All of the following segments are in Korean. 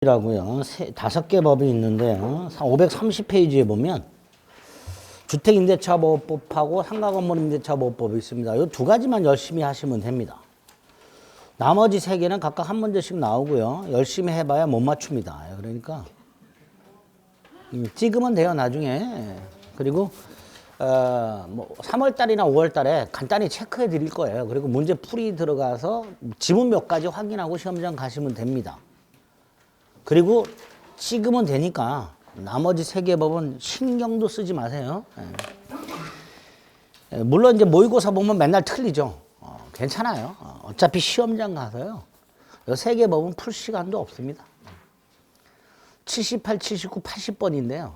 라고요. 5개 법이 있는데요. 530페이지에 보면 주택임대차보호법하고 상가건물임대차보호법이 있습니다. 이 두 가지만 열심히 하시면 됩니다. 나머지 3개는 각각 한 문제씩 나오고요. 열심히 해봐야 못 맞춥니다. 그러니까 찍으면 돼요, 나중에. 그리고 3월달이나 5월달에 간단히 체크해 드릴 거예요. 그리고 문제 풀이 들어가서 지문 몇 가지 확인하고 시험장 가시면 됩니다. 그리고 찍으면 되니까 나머지 3개 법은 신경도 쓰지 마세요. 물론 이제 모의고사 보면 맨날 틀리죠. 괜찮아요. 어차피 시험장 가서요. 이 3개 법은 풀 시간도 없습니다. 78, 79, 80번인데요.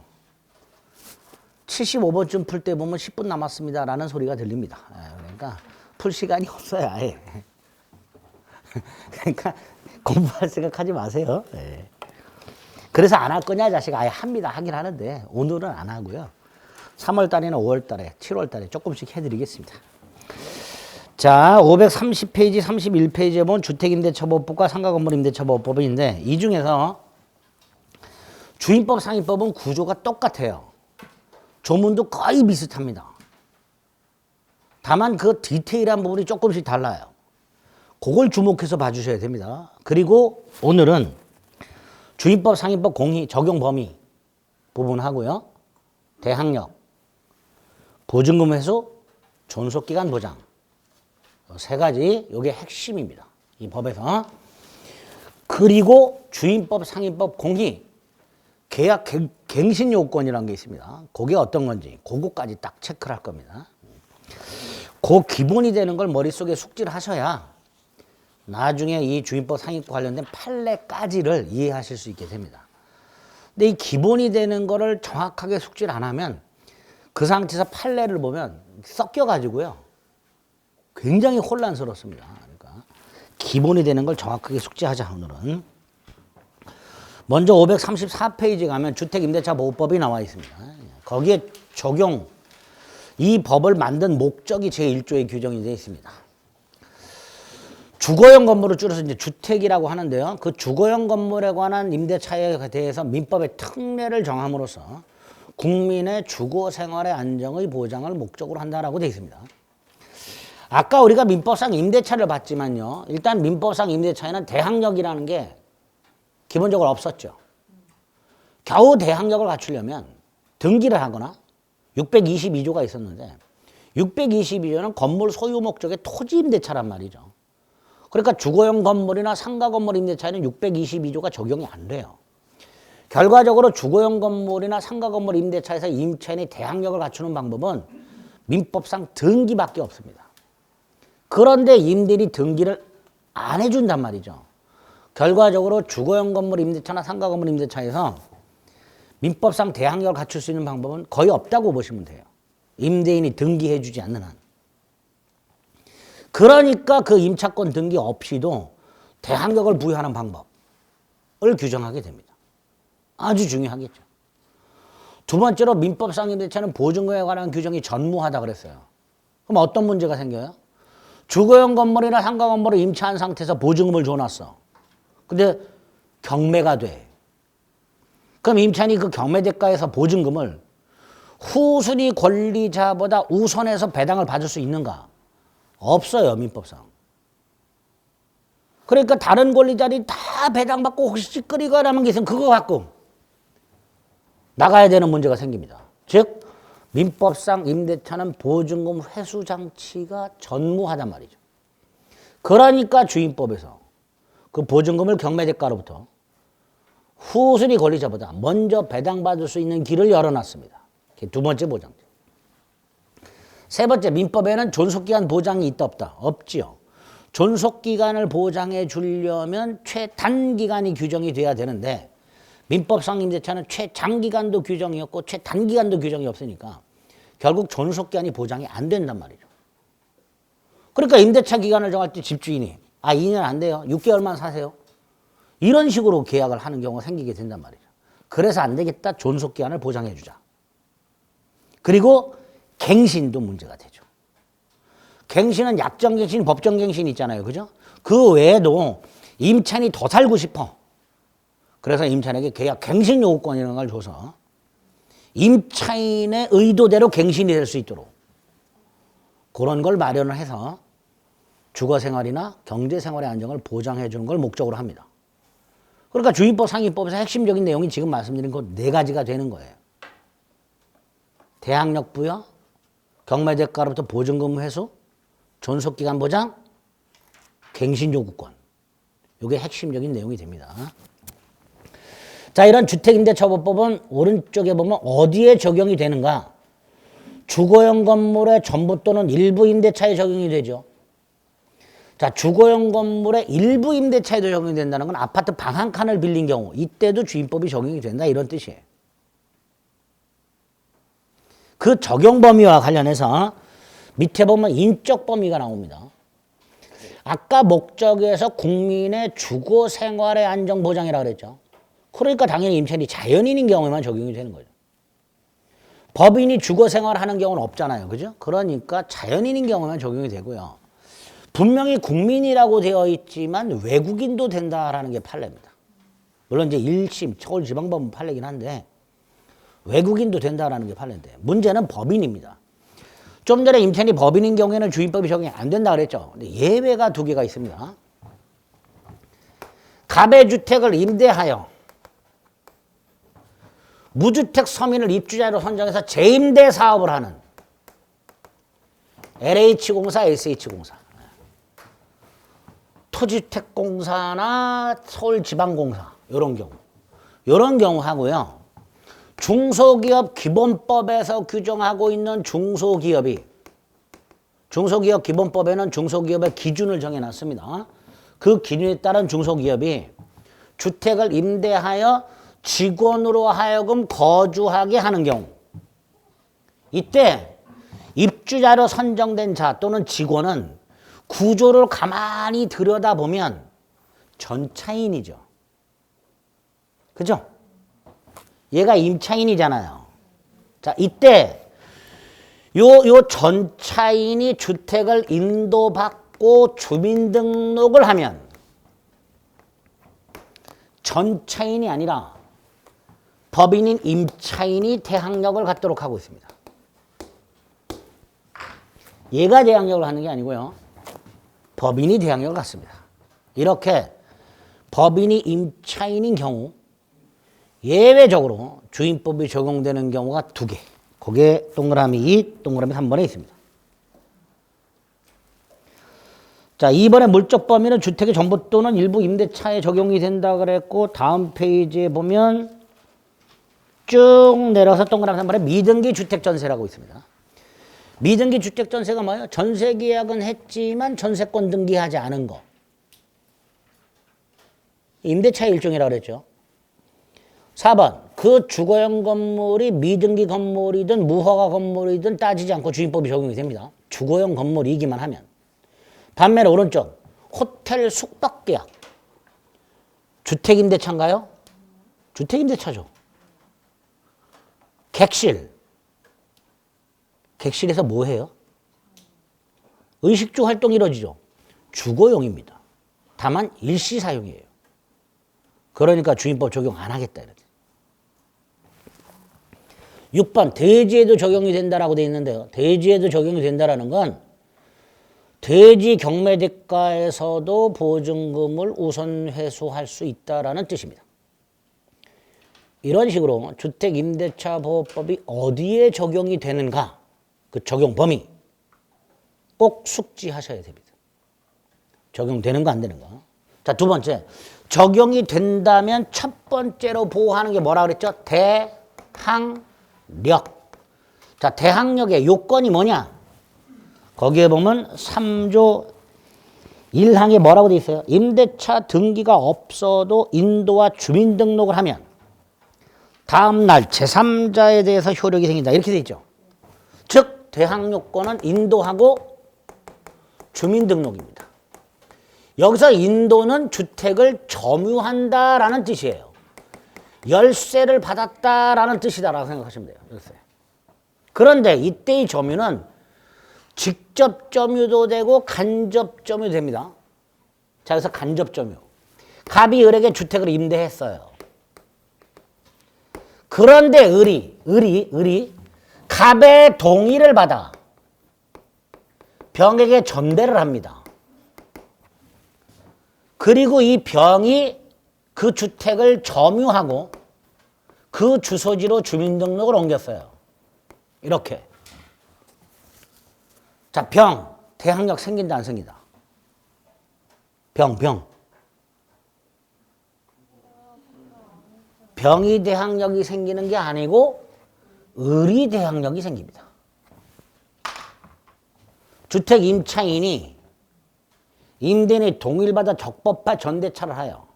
75번쯤 풀 때 보면 10분 남았습니다 라는 소리가 들립니다. 그러니까 풀 시간이 없어요, 아예. 그러니까 공부할 생각하지 마세요. 그래서 안 할 거냐, 자식? 아예 합니다. 하긴 하는데 오늘은 안 하고요. 3월달이나 5월달에, 7월달에 조금씩 해드리겠습니다. 자, 530페이지, 31페이지에 보면 주택임대차보호법과 상가건물임대차보호법인데 이 중에서 주임법, 상임법은 구조가 똑같아요. 조문도 거의 비슷합니다. 다만 그 디테일한 부분이 조금씩 달라요. 그걸 주목해서 봐주셔야 됩니다. 그리고 오늘은 주임법, 상임법 공의, 적용 범위 부분 하고요. 대항력, 보증금 회수, 존속기간 보장. 3가지, 이게 핵심입니다. 이 법에서. 그리고 주임법, 상임법 공의, 계약 갱신 요건이라는 게 있습니다. 그게 어떤 건지 그거까지 딱 체크를 할 겁니다. 그 기본이 되는 걸 머릿속에 숙지를 하셔야 나중에 이 주임법, 상임법 관련된 판례까지를 이해하실 수 있게 됩니다. 근데 이 기본이 되는 거를 정확하게 숙지를 안 하면 그 상태에서 판례를 보면 섞여가지고요. 굉장히 혼란스럽습니다. 그러니까 기본이 되는 걸 정확하게 숙지하자, 오늘은. 먼저 534페이지 가면 주택임대차보호법이 나와 있습니다. 거기에 적용, 이 법을 만든 목적이 제1조에 규정이 되어 있습니다. 주거용 건물을 줄여서 이제 주택이라고 하는데요. 그 주거용 건물에 관한 임대차에 대해서 민법의 특례를 정함으로써 국민의 주거 생활의 안정의 보장을 목적으로 한다라고 되어 있습니다. 아까 우리가 민법상 임대차를 봤지만요. 일단 민법상 임대차에는 대항력이라는 게 기본적으로 없었죠. 겨우 대항력을 갖추려면 등기를 하거나 622조가 있었는데 622조는 건물 소유 목적의 토지 임대차란 말이죠. 그러니까 주거용 건물이나 상가 건물 임대차에는 622조가 적용이 안 돼요. 결과적으로 주거용 건물이나 상가 건물 임대차에서 임차인이 대항력을 갖추는 방법은 민법상 등기밖에 없습니다. 그런데 임대인이 등기를 안 해준단 말이죠. 결과적으로 주거용 건물 임대차나 상가 건물 임대차에서 민법상 대항력을 갖출 수 있는 방법은 거의 없다고 보시면 돼요. 임대인이 등기해주지 않는 한. 그러니까 그 임차권 등기 없이도 대항력을 부여하는 방법을 규정하게 됩니다. 아주 중요하겠죠. 두 번째로 민법상 임대차는 보증금에 관한 규정이 전무하다 그랬어요. 그럼 어떤 문제가 생겨요? 주거용 건물이나 상가 건물을 임차한 상태에서 보증금을 줘놨어. 근데 경매가 돼. 그럼 임차인이 그 경매 대가에서 보증금을 후순위 권리자보다 우선해서 배당을 받을 수 있는가? 없어요, 민법상. 그러니까 다른 권리자들이 다 배당받고 혹시 찌끄리고 남은 게 있으면 그거 갖고 나가야 되는 문제가 생깁니다. 즉 민법상 임대차는 보증금 회수 장치가 전무하단 말이죠. 그러니까 주임법에서 그 보증금을 경매대가로부터 후순위 권리자보다 먼저 배당받을 수 있는 길을 열어놨습니다. 두 번째 보장제. 세 번째, 민법에는 존속기간 보장이 있다 없다? 없지요. 존속기간을 보장해 주려면 최단기간이 규정이 돼야 되는데 민법상 임대차는 최장기간도 규정이 없고 최단기간도 규정이 없으니까 결국 존속기간이 보장이 안 된단 말이죠. 그러니까 임대차 기간을 정할 때 집주인이 2년 안 돼요. 6개월만 사세요. 이런 식으로 계약을 하는 경우가 생기게 된단 말이죠. 그래서 안 되겠다. 존속기간을 보장해 주자. 그리고 갱신도 문제가 되죠. 갱신은 약정갱신, 법정갱신 있잖아요. 그죠? 그 외에도 임차인이 더 살고 싶어. 그래서 임차인에게 계약 갱신 요구권이라는 걸 줘서 임차인의 의도대로 갱신이 될 수 있도록 그런 걸 마련을 해서 주거생활이나 경제생활의 안정을 보장해 주는 걸 목적으로 합니다. 그러니까 주임법 상임법에서 핵심적인 내용이 지금 말씀드린 그 네 가지가 되는 거예요. 대항력 부여, 경매대가로부터 보증금 회수, 존속기간 보장, 갱신 요구권. 이게 핵심적인 내용이 됩니다. 자, 이런 주택임대처벌법은 오른쪽에 보면 어디에 적용이 되는가? 주거용 건물의 전부 또는 일부 임대차에 적용이 되죠. 자, 주거용 건물의 일부 임대차에도 적용이 된다는 건 아파트 방 한 칸을 빌린 경우 이때도 주임법이 적용이 된다 이런 뜻이에요. 그 적용 범위와 관련해서 밑에 보면 인적 범위가 나옵니다. 아까 목적에서 국민의 주거 생활의 안정 보장이라고 그랬죠. 그러니까 당연히 임차인이 자연인인 경우에만 적용이 되는 거죠. 법인이 주거 생활하는 경우는 없잖아요. 그죠? 그러니까 자연인인 경우만 적용이 되고요. 분명히 국민이라고 되어 있지만 외국인도 된다라는 게 판례입니다. 물론 이제 1심 서울지방법원 판례긴 한데 외국인도 된다라는 게 판례인데 문제는 법인입니다. 좀 전에 임차인이 법인인 경우에는 주임법이 적용이 안 된다 그랬죠. 근데 예외가 두 개가 있습니다. 가배주택을 임대하여 무주택 서민을 입주자로 선정해서 재임대 사업을 하는 LH공사, SH공사, 토지주택공사나 서울지방공사 이런 경우 하고요. 중소기업 기본법에서 규정하고 있는 중소기업 기본법에는 중소기업의 기준을 정해놨습니다. 그 기준에 따른 중소기업이 주택을 임대하여 직원으로 하여금 거주하게 하는 경우 이때 입주자로 선정된 자 또는 직원은 구조를 가만히 들여다보면 전차인이죠. 그죠? 얘가 임차인이잖아요. 자, 이때 요 전차인이 주택을 인도받고 주민등록을 하면 전차인이 아니라 법인인 임차인이 대항력을 갖도록 하고 있습니다. 얘가 대항력을 하는 게 아니고요. 법인이 대항력을 갖습니다. 이렇게 법인이 임차인인 경우 예외적으로 주임법이 적용되는 경우가 두 개. 그게 동그라미 2, 동그라미 3번에 있습니다. 자, 2번의 물적 범위는 주택의 전부 또는 일부 임대차에 적용이 된다 그랬고 다음 페이지에 보면 쭉 내려서 동그라미 3번에 미등기 주택전세라고 있습니다. 미등기 주택전세가 뭐예요? 전세계약은 했지만 전세권 등기하지 않은 거. 임대차의 일종이라고 그랬죠. 4번 그 주거용 건물이 미등기 건물이든 무허가 건물이든 따지지 않고 주임법이 적용이 됩니다. 주거용 건물이기만 하면. 반면에 오른쪽 호텔 숙박계약 주택임대차인가요? 주택임대차죠. 객실에서 뭐 해요? 의식주 활동이 이루어지죠. 주거용입니다. 다만 일시 사용이에요. 그러니까 주임법 적용 안 하겠다. 이렇게. 6번 대지에도 적용이 된다라고 되어 있는데요. 대지에도 적용이 된다라는 건 대지 경매대가에서도 보증금을 우선 회수할 수 있다라는 뜻입니다. 이런 식으로 주택임대차보호법이 어디에 적용이 되는가 그 적용 범위 꼭 숙지하셔야 됩니다. 적용되는가 안 되는가. 자, 두 번째 적용이 된다면 첫 번째로 보호하는 게 뭐라 그랬죠? 대항력. 자, 대항력의 요건이 뭐냐? 거기에 보면 3조 1항에 뭐라고 돼 있어요? 임대차 등기가 없어도 인도와 주민등록을 하면 다음날 제3자에 대해서 효력이 생긴다. 이렇게 돼 있죠. 즉 대항요건은 인도하고 주민등록입니다. 여기서 인도는 주택을 점유한다라는 뜻이에요. 열세를 받았다라는 뜻이다라고 생각하시면 돼요. 열세. 그런데 이때의 점유는 직접 점유도 되고 간접 점유도 됩니다. 자, 그래서 간접 점유. 갑이 을에게 주택을 임대했어요. 그런데 을이 갑의 동의를 받아 병에게 전대를 합니다. 그리고 이 병이 그 주택을 점유하고 그 주소지로 주민등록을 옮겼어요. 이렇게. 자, 병. 대항력 생긴다, 안 생긴다? 병. 병이 대항력이 생기는 게 아니고 을이 대항력이 생깁니다. 주택 임차인이 임대인의 동의를 받아 적법화 전대차를 하여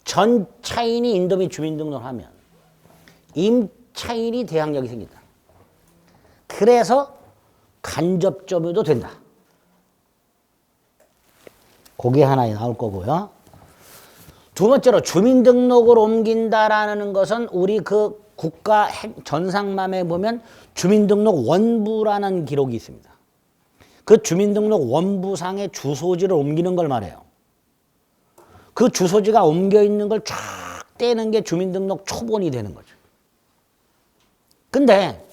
전 차인이 인도 및 주민등록을 하면 임차인이 대항력이 생긴다. 그래서 간접점유도 된다. 그게 하나 나올 거고요. 두 번째로 주민등록을 옮긴다라는 것은 우리 그 국가 전상맘에 보면 주민등록 원부라는 기록이 있습니다. 그 주민등록 원부상의 주소지를 옮기는 걸 말해요. 그 주소지가 옮겨 있는 걸 쫙 떼는 게 주민등록 초본이 되는 거죠. 근데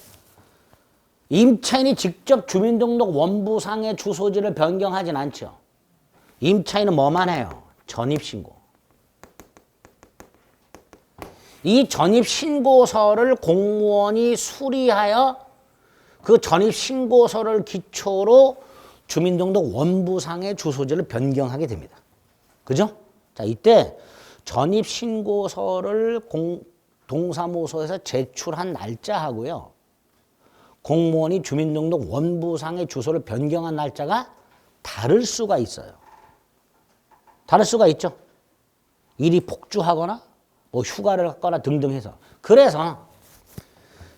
임차인이 직접 주민등록 원부상의 주소지를 변경하진 않죠. 임차인은 뭐만 해요? 전입신고. 이 전입신고서를 공무원이 수리하여 그 전입신고서를 기초로 주민등록 원부상의 주소지를 변경하게 됩니다. 그죠? 자, 이때 전입신고서를 동사무소에서 제출한 날짜하고요. 공무원이 주민등록 원부상의 주소를 변경한 날짜가 다를 수가 있어요. 다를 수가 있죠. 일이 폭주하거나 뭐 휴가를 갔거나 등등 해서. 그래서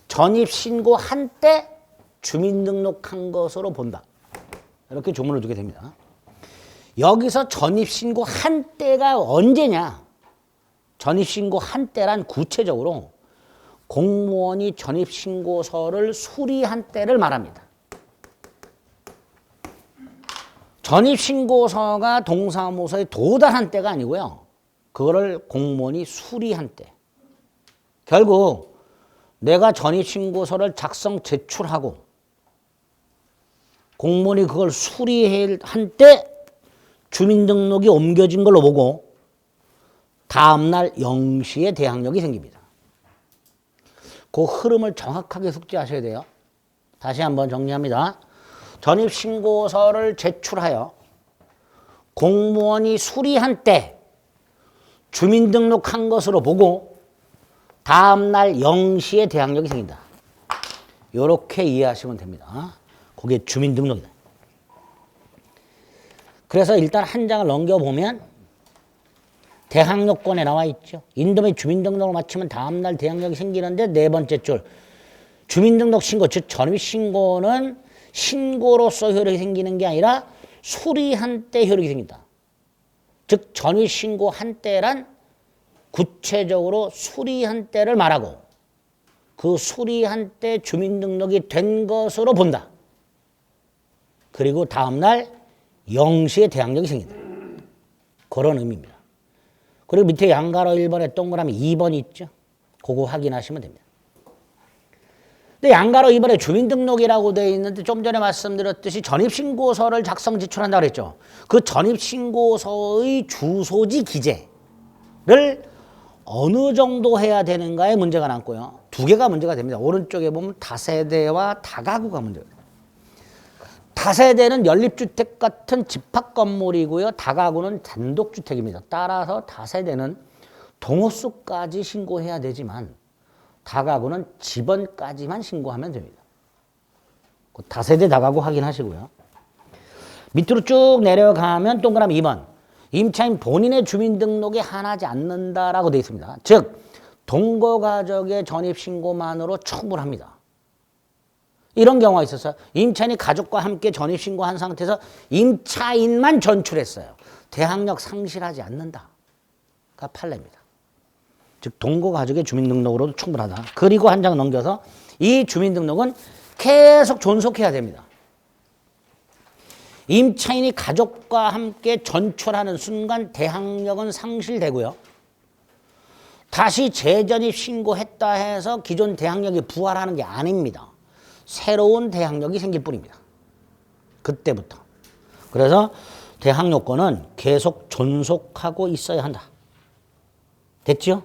전입신고한 때 주민등록한 것으로 본다. 이렇게 조문을 두게 됩니다. 여기서 전입신고한 때가 언제냐? 전입신고한 때란 구체적으로 공무원이 전입신고서를 수리한 때를 말합니다. 전입신고서가 동사무소에 도달한 때가 아니고요. 그거를 공무원이 수리한 때. 결국 내가 전입신고서를 작성 제출하고 공무원이 그걸 수리한 때 주민등록이 옮겨진 걸로 보고 다음날 0시에 대항력이 생깁니다. 그 흐름을 정확하게 숙지하셔야 돼요. 다시 한번 정리합니다. 전입신고서를 제출하여 공무원이 수리한 때 주민등록한 것으로 보고 다음날 0시에 대항력이 생긴다. 이렇게 이해하시면 됩니다. 그게 주민등록이다. 그래서 일단 한 장을 넘겨보면 대항력권에 나와 있죠. 인도 및 주민등록을 마치면 다음날 대항력이 생기는데 네 번째 줄 주민등록 신고, 즉 전입신고는 신고로서 효력이 생기는 게 아니라 수리한 때 효력이 생긴다. 즉 전입신고한 때란 구체적으로 수리한 때를 말하고 그 수리한 때 주민등록이 된 것으로 본다. 그리고 다음날 0시에 대항력이 생긴다. 그런 의미입니다. 그리고 밑에 양가로 1번에 동그라미 2번 있죠. 그거 확인하시면 됩니다. 근데 양가로 2번에 주민등록이라고 되어 있는데 좀 전에 말씀드렸듯이 전입신고서를 작성 제출한다고 그랬죠. 그 전입신고서의 주소지 기재를 어느 정도 해야 되는가에 문제가 남고요. 두 개가 문제가 됩니다. 오른쪽에 보면 다세대와 다가구가 문제가 됩니다. 다세대는 연립주택 같은 집합건물이고요. 다가구는 단독주택입니다. 따라서 다세대는 동호수까지 신고해야 되지만 다가구는 집원까지만 신고하면 됩니다. 다세대 다가구 확인하시고요. 밑으로 쭉 내려가면 동그라미 2번. 임차인 본인의 주민등록에 한하지 않는다라고 되어 있습니다. 즉 동거가족의 전입신고만으로 충분합니다. 이런 경우가 있었어요. 임차인이 가족과 함께 전입신고한 상태에서 임차인만 전출했어요. 대항력 상실하지 않는다가 판례입니다. 즉 동거가족의 주민등록으로도 충분하다. 그리고 한 장 넘겨서 이 주민등록은 계속 존속해야 됩니다. 임차인이 가족과 함께 전출하는 순간 대항력은 상실되고요. 다시 재전입 신고했다 해서 기존 대항력이 부활하는 게 아닙니다. 새로운 대항력이 생길 뿐입니다. 그때부터. 그래서 대항력권은 계속 존속하고 있어야 한다. 됐죠?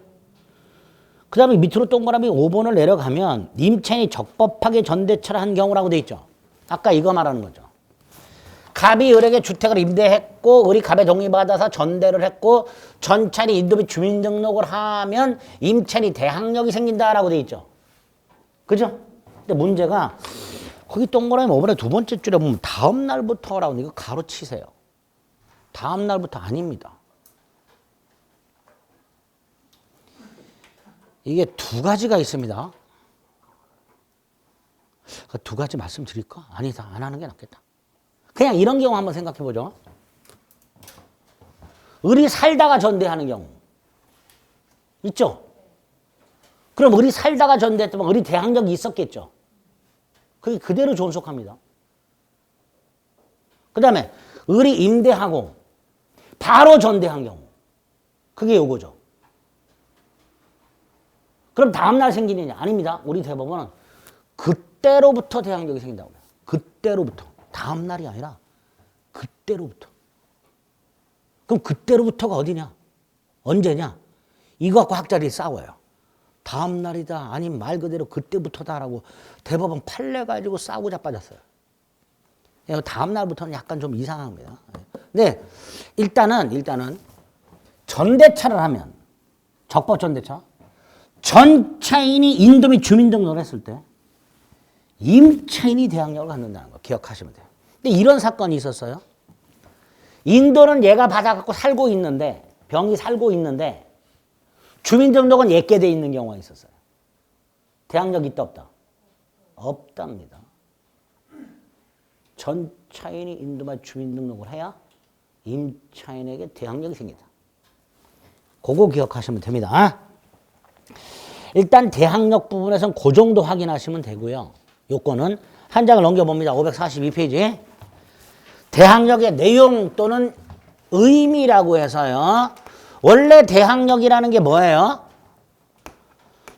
그 다음에 밑으로 동그라미 5번을 내려가면 임차인이 적법하게 전대차를 한 경우라고 돼 있죠. 아까 이거 말하는 거죠. 갑이 을에게 주택을 임대했고 을이 갑에 동의받아서 전대를 했고 전차인이 인도비 주민등록을 하면 임차인이 대항력이 생긴다라고 돼 있죠. 그죠? 근데 문제가 거기 동그라미 5번의 두 번째 줄에 보면 다음 날부터라고 이거 가로치세요. 다음 날부터 아닙니다. 이게 두 가지가 있습니다. 그 두 가지 말씀드릴까? 아니다. 안 하는 게 낫겠다. 그냥 이런 경우 한번 생각해 보죠. 을이 살다가 전대하는 경우. 있죠? 그럼 을이 살다가 전대했다면 을이 대항력이 있었겠죠? 그게 그대로 존속합니다. 그 다음에 을이 임대하고 바로 전대한 경우. 그게 요거죠. 그럼 다음날 생기느냐? 아닙니다. 우리 대법원은 그때로부터 대항력이 생긴다고 해요. 그때로부터. 다음날이 아니라 그때로부터. 그럼 그때로부터가 어디냐? 언제냐? 이거 갖고 학자들이 싸워요. 다음날이다 아니면 말 그대로 그때부터다라고 대법원 판례 가지고 싸우고 자빠졌어요. 다음날부터는 약간 좀 이상합니다. 네, 일단은 전대차를 하면 적법 전대차 전차인이 인도 및 주민등록을 했을 때 임차인이 대항력을 갖는다는 거 기억하시면 돼요. 근데 이런 사건이 있었어요. 인도는 얘가 받아갖고 살고 있는데 병이 살고 있는데 주민등록은 얘께 돼 있는 경우가 있었어요. 대항력 있다 없다? 없답니다. 전차인이 인도만 주민등록을 해야 임차인에게 대항력이 생긴다. 그거 기억하시면 됩니다. 일단 대항력 부분에서는 그 정도 확인하시면 되고요. 요건은 한 장을 넘겨봅니다. 542페이지. 대항력의 내용 또는 의미라고 해서요. 원래 대항력이라는 게 뭐예요?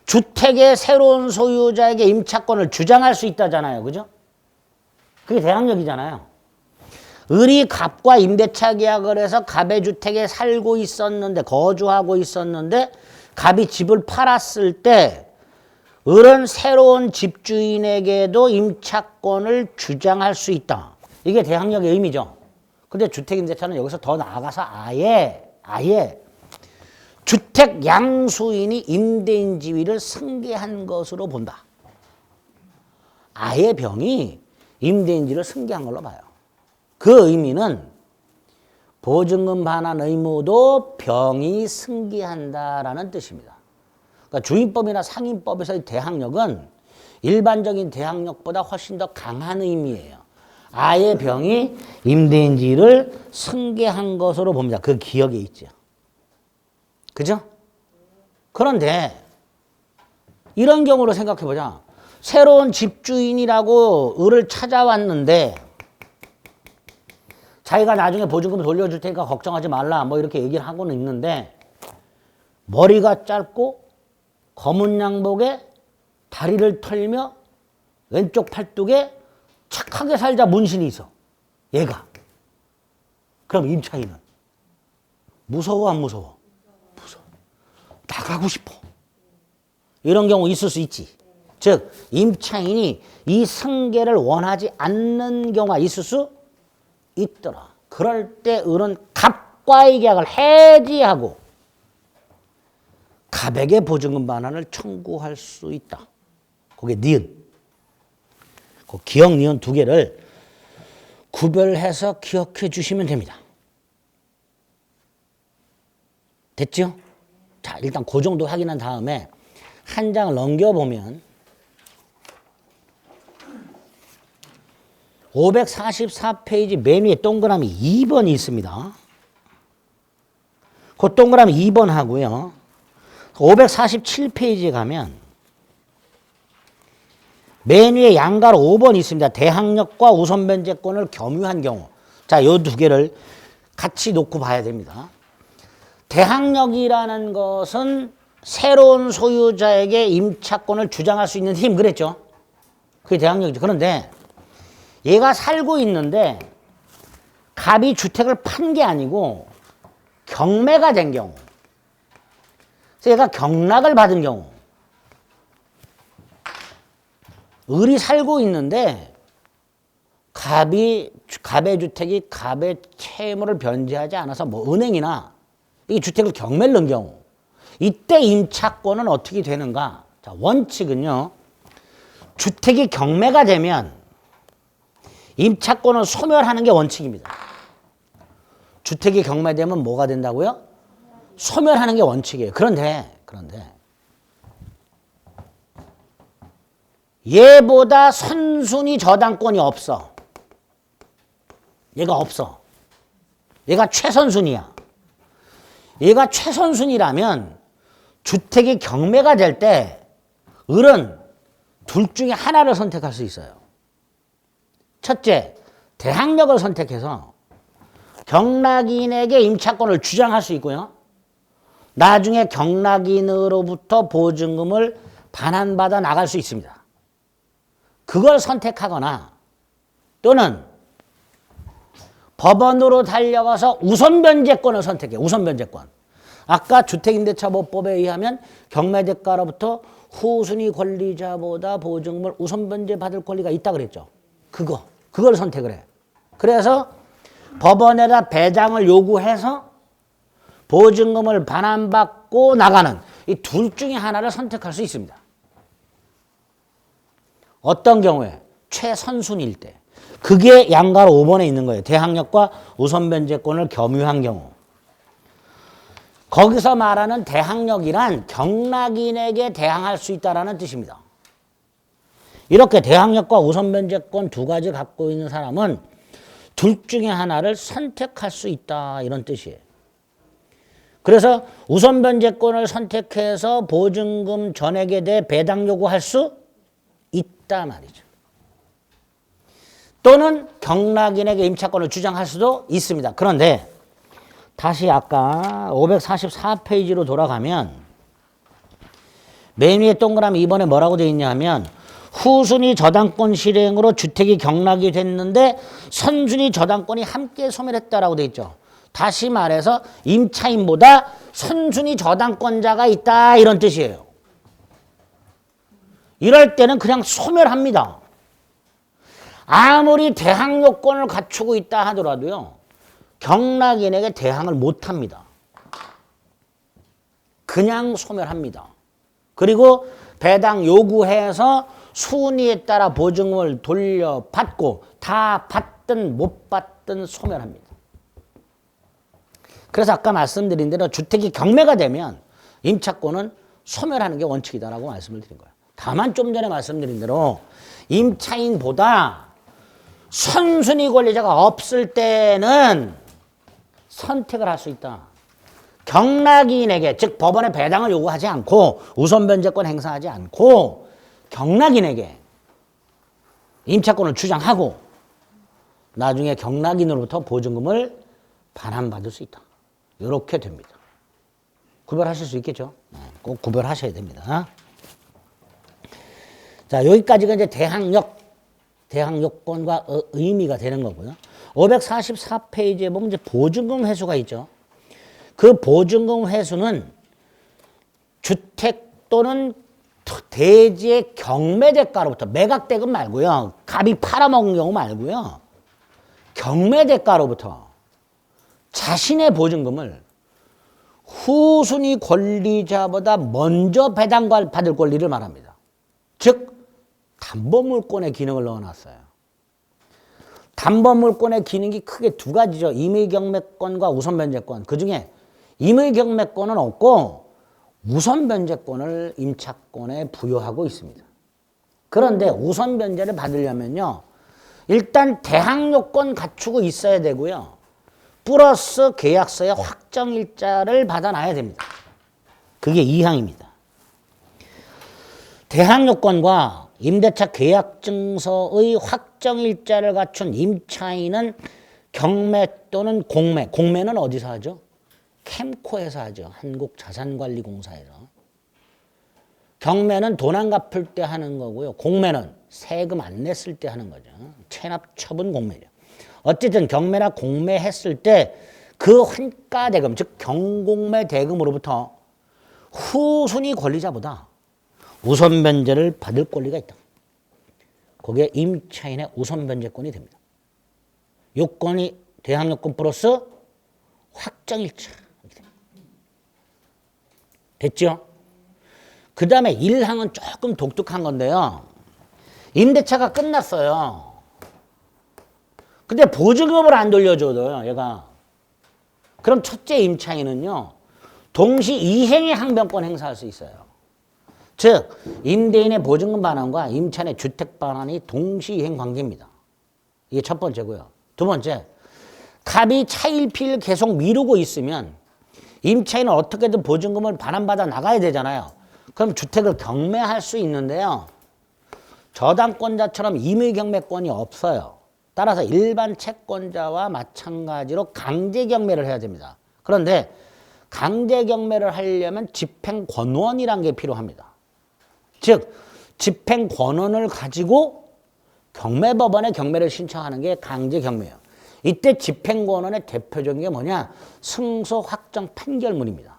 주택의 새로운 소유자에게 임차권을 주장할 수 있다잖아요. 그죠? 그게 대항력이잖아요. 을이 갑과 임대차 계약을 해서 갑의 주택에 살고 있었는데 거주하고 있었는데 갑이 집을 팔았을 때 을은 새로운 집주인에게도 임차권을 주장할 수 있다. 이게 대항력의 의미죠. 근데 주택임대차는 여기서 더 나아가서 아예 주택 양수인이 임대인 지위를 승계한 것으로 본다. 아예 병이 임대인 지위를 승계한 걸로 봐요. 그 의미는 보증금 반환 의무도 병이 승계한다라는 뜻입니다. 그러니까 주임법이나 상임법에서의 대항력은 일반적인 대항력보다 훨씬 더 강한 의미예요. 아예 병이 임대인 지위를 승계한 것으로 봅니다. 그 기억에 있죠. 그죠? 그런데 이런 경우로 생각해보자. 새로운 집주인이라고 을을 찾아왔는데 자기가 나중에 보증금 돌려줄 테니까 걱정하지 말라 뭐 이렇게 얘기를 하고는 있는데 머리가 짧고 검은 양복에 다리를 털며 왼쪽 팔뚝에 착하게 살자 문신이 있어. 얘가. 그럼 임차인은 무서워 안 무서워? 무서워. 나가고 싶어. 이런 경우 있을 수 있지. 즉 임차인이 이 승계를 원하지 않는 경우가 있을 수 있더라. 그럴 때 을은 갑과의 계약을 해지하고 갑에게 보증금 반환을 청구할 수 있다. 그게 니은. 그 기억 니은 두 개를 구별해서 기억해 주시면 됩니다. 됐죠? 자, 일단 그 정도 확인한 다음에 한 장을 넘겨보면 544페이지 맨 위에 동그라미 2번이 있습니다. 그 동그라미 2번 하고요. 547페이지에 가면 맨 위에 양가로 5번이 있습니다. 대항력과 우선 변제권을 겸유한 경우. 자, 이 두 개를 같이 놓고 봐야 됩니다. 대항력이라는 것은 새로운 소유자에게 임차권을 주장할 수 있는 힘 그랬죠. 그게 대항력이죠. 그런데 얘가 살고 있는데 갑이 주택을 판 게 아니고 경매가 된 경우, 그래서 얘가 경락을 받은 경우, 을이 살고 있는데 갑의 주택이 갑의 채무를 변제하지 않아서 뭐 은행이나 이 주택을 경매를 넣은 경우, 이때 임차권은 어떻게 되는가? 자, 원칙은요, 주택이 경매가 되면 임차권을 소멸하는 게 원칙입니다. 주택이 경매되면 뭐가 된다고요? 소멸하는 게 원칙이에요. 그런데 얘보다 선순위 저당권이 없어. 얘가 없어. 얘가 최선순위야. 얘가 최선순위라면 주택이 경매가 될 때 을은 둘 중에 하나를 선택할 수 있어요. 첫째, 대항력을 선택해서 경락인에게 임차권을 주장할 수 있고요. 나중에 경락인으로부터 보증금을 반환받아 나갈 수 있습니다. 그걸 선택하거나 또는 법원으로 달려가서 우선변제권을 선택해. 우선변제권. 아까 주택임대차보호법에 의하면 경매대가로부터 후순위 권리자보다 보증금을 우선변제 받을 권리가 있다 그랬죠. 그걸 선택을 해. 그래서 법원에다 배당을 요구해서 보증금을 반환받고 나가는 이 둘 중에 하나를 선택할 수 있습니다. 어떤 경우에? 최선순위일 때. 그게 양가로 5번에 있는 거예요. 대항력과 우선변제권을 겸유한 경우. 거기서 말하는 대항력이란 경락인에게 대항할 수 있다는 뜻입니다. 이렇게 대항력과 우선변제권 두 가지 갖고 있는 사람은 둘 중에 하나를 선택할 수 있다 이런 뜻이에요. 그래서 우선변제권을 선택해서 보증금 전액에 대해 배당 요구할 수 있다 말이죠. 또는 경락인에게 임차권을 주장할 수도 있습니다. 그런데 다시 아까 544페이지로 돌아가면 맨 위에 동그라미 2번에 뭐라고 되어 있냐 하면 후순위 저당권 실행으로 주택이 경락이 됐는데 선순위 저당권이 함께 소멸했다라고 되어 있죠. 다시 말해서 임차인보다 선순위 저당권자가 있다 이런 뜻이에요. 이럴 때는 그냥 소멸합니다. 아무리 대항 요건을 갖추고 있다 하더라도요. 경락인에게 대항을 못합니다. 그냥 소멸합니다. 그리고 배당 요구해서 순위에 따라 보증금을 돌려받고 다 받든 못 받든 소멸합니다. 그래서 아까 말씀드린 대로 주택이 경매가 되면 임차권은 소멸하는 게 원칙이다라고 말씀을 드린 거예요. 다만 좀 전에 말씀드린 대로 임차인보다 선순위 권리자가 없을 때는 선택을 할 수 있다. 경락인에게, 즉 법원에 배당을 요구하지 않고 우선변제권 행사하지 않고 경락인에게 임차권을 주장하고 나중에 경락인으로부터 보증금을 반환받을 수 있다. 이렇게 됩니다. 구별하실 수 있겠죠? 꼭 구별하셔야 됩니다. 자, 여기까지가 이제 대항요건과 의미가 되는 거고요. 544페이지에 보면 이제 보증금 회수가 있죠. 그 보증금 회수는 주택 또는 대지의 경매대가로부터, 매각대금 말고요. 갑이 팔아먹은 경우 말고요. 경매대가로부터 자신의 보증금을 후순위 권리자보다 먼저 배당받을 권리를 말합니다. 즉 담보물권의 기능을 넣어놨어요. 담보물권의 기능이 크게 두 가지죠. 임의경매권과 우선변제권. 그중에 임의경매권은 없고 우선변제권을 임차권에 부여하고 있습니다. 그런데 우선변제를 받으려면요. 일단 대항요건 갖추고 있어야 되고요. 플러스 계약서의 확정일자를 받아놔야 됩니다. 그게 2항입니다. 대항요건과 임대차 계약증서의 확정일자를 갖춘 임차인은 경매 또는 공매. 공매는 어디서 하죠? 캠코에서 하죠. 한국자산관리공사에서. 경매는 돈 안 갚을 때 하는 거고요. 공매는 세금 안 냈을 때 하는 거죠. 체납 처분 공매죠. 어쨌든 경매나 공매 했을 때 그 환가 대금, 즉 경공매 대금으로부터 후순위 권리자보다 우선 변제를 받을 권리가 있다. 그게 임차인의 우선 변제권이 됩니다. 요건이 대항 요건 플러스 확정일자. 됐죠? 그 다음에 1항은 조금 독특한 건데요. 임대차가 끝났어요. 근데 보증금을 안 돌려줘요, 얘가. 그럼 첫째 임차인은요, 동시 이행의 항변권 행사할 수 있어요. 즉, 임대인의 보증금 반환과 임차인의 주택 반환이 동시 이행 관계입니다. 이게 첫 번째고요. 두 번째, 갑이 차일피일 계속 미루고 있으면 임차인은 어떻게든 보증금을 반환받아 나가야 되잖아요. 그럼 주택을 경매할 수 있는데요. 저당권자처럼 임의경매권이 없어요. 따라서 일반 채권자와 마찬가지로 강제경매를 해야 됩니다. 그런데 강제경매를 하려면 집행권원이라는 게 필요합니다. 즉 집행권원을 가지고 경매법원에 경매를 신청하는 게 강제경매예요. 이때 집행권원의 대표적인 게 뭐냐? 승소 확정 판결문입니다.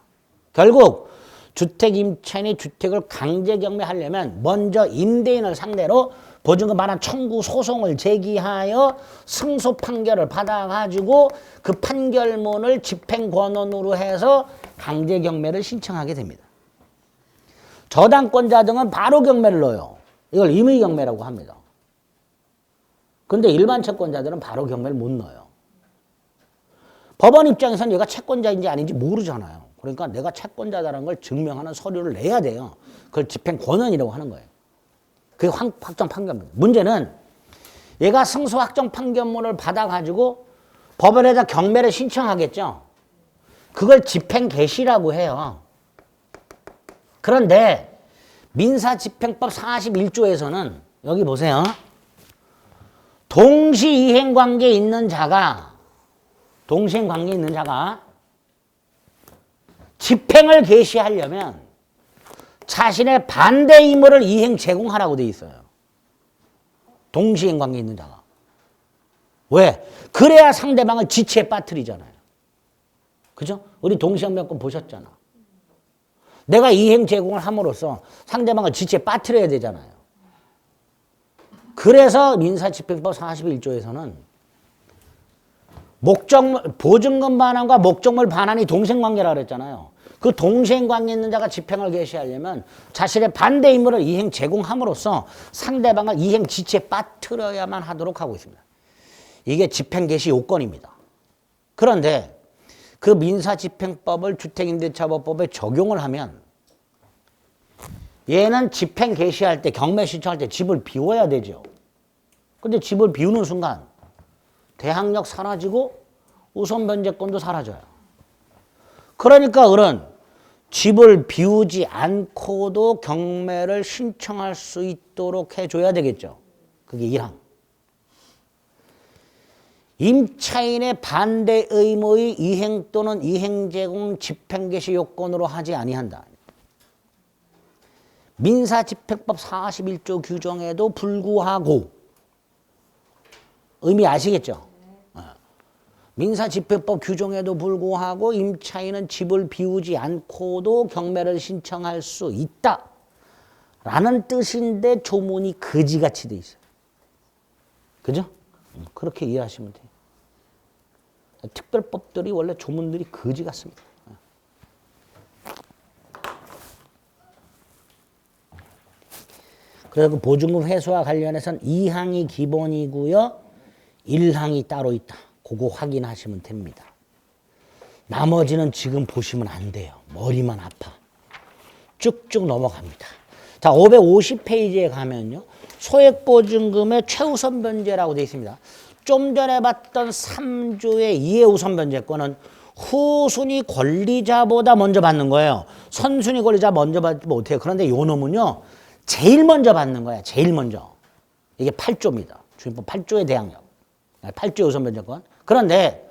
결국 주택 임차인이 주택을 강제 경매하려면 먼저 임대인을 상대로 보증금 반환 청구 소송을 제기하여 승소 판결을 받아가지고 그 판결문을 집행권원으로 해서 강제 경매를 신청하게 됩니다. 저당권자 등은 바로 경매를 넣어요. 이걸 임의 경매라고 합니다. 근데 일반 채권자들은 바로 경매를 못 넣어요. 법원 입장에서는 얘가 채권자인지 아닌지 모르잖아요. 그러니까 내가 채권자다라는 걸 증명하는 서류를 내야 돼요. 그걸 집행권원이라고 하는 거예요. 그게 확정 판결문. 문제는 얘가 승소 확정 판결문을 받아가지고 법원에다 경매를 신청하겠죠. 그걸 집행개시라고 해요. 그런데 민사집행법 41조에서는 여기 보세요. 동시이행관계에 있는 자가 집행을 개시하려면 자신의 반대 의무를 이행 제공하라고 돼 있어요. 동시행 관계에 있는 자가. 왜? 그래야 상대방을 지체에 빠뜨리잖아요. 그죠? 우리 동시행명권 보셨잖아. 내가 이행 제공을 함으로써 상대방을 지체에 빠뜨려야 되잖아요. 그래서 민사집행법 41조에서는 보증금 반환과 목적물 반환이 동생관계라고 그랬잖아요. 그 동생관계 있는 자가 집행을 개시하려면 자신의 반대 의무를 이행 제공함으로써 상대방을 이행 지체에 빠뜨려야만 하도록 하고 있습니다. 이게 집행 개시 요건입니다. 그런데 그 민사집행법을 주택임대차법법에 적용을 하면 얘는 집행 개시할 때 경매 신청할 때 집을 비워야 되죠. 근데 집을 비우는 순간 대항력 사라지고 우선 변제권도 사라져요. 그러니까 집을 비우지 않고도 경매를 신청할 수 있도록 해줘야 되겠죠. 그게 1항. 임차인의 반대 의무의 이행 또는 이행 제공 집행 개시 요건으로 하지 아니한다. 민사집행법 41조 규정에도 불구하고 의미 아시겠죠? 민사집행법 규정에도 불구하고 임차인은 집을 비우지 않고도 경매를 신청할 수 있다 라는 뜻인데 조문이 거지같이 돼 있어요. 그죠? 그렇게 이해하시면 돼요. 특별법들이 원래 조문들이 거지 같습니다. 그래서 그 보증금 회수와 관련해서는 2항이 기본이고요. 1항이 따로 있다. 그거 확인하시면 됩니다. 나머지는 지금 보시면 안 돼요. 머리만 아파. 쭉쭉 넘어갑니다. 자, 550페이지에 가면요. 소액보증금의 최우선 변제라고 되어 있습니다. 좀 전에 봤던 3조의 2의 우선 변제권은 후순위 권리자보다 먼저 받는 거예요. 선순위 권리자 먼저 받지 못해요. 그런데 요 놈은요. 제일 먼저 받는 거야. 제일 먼저. 이게 8조입니다. 주임법 8조의 대항력. 8조의 우선 변제권. 그런데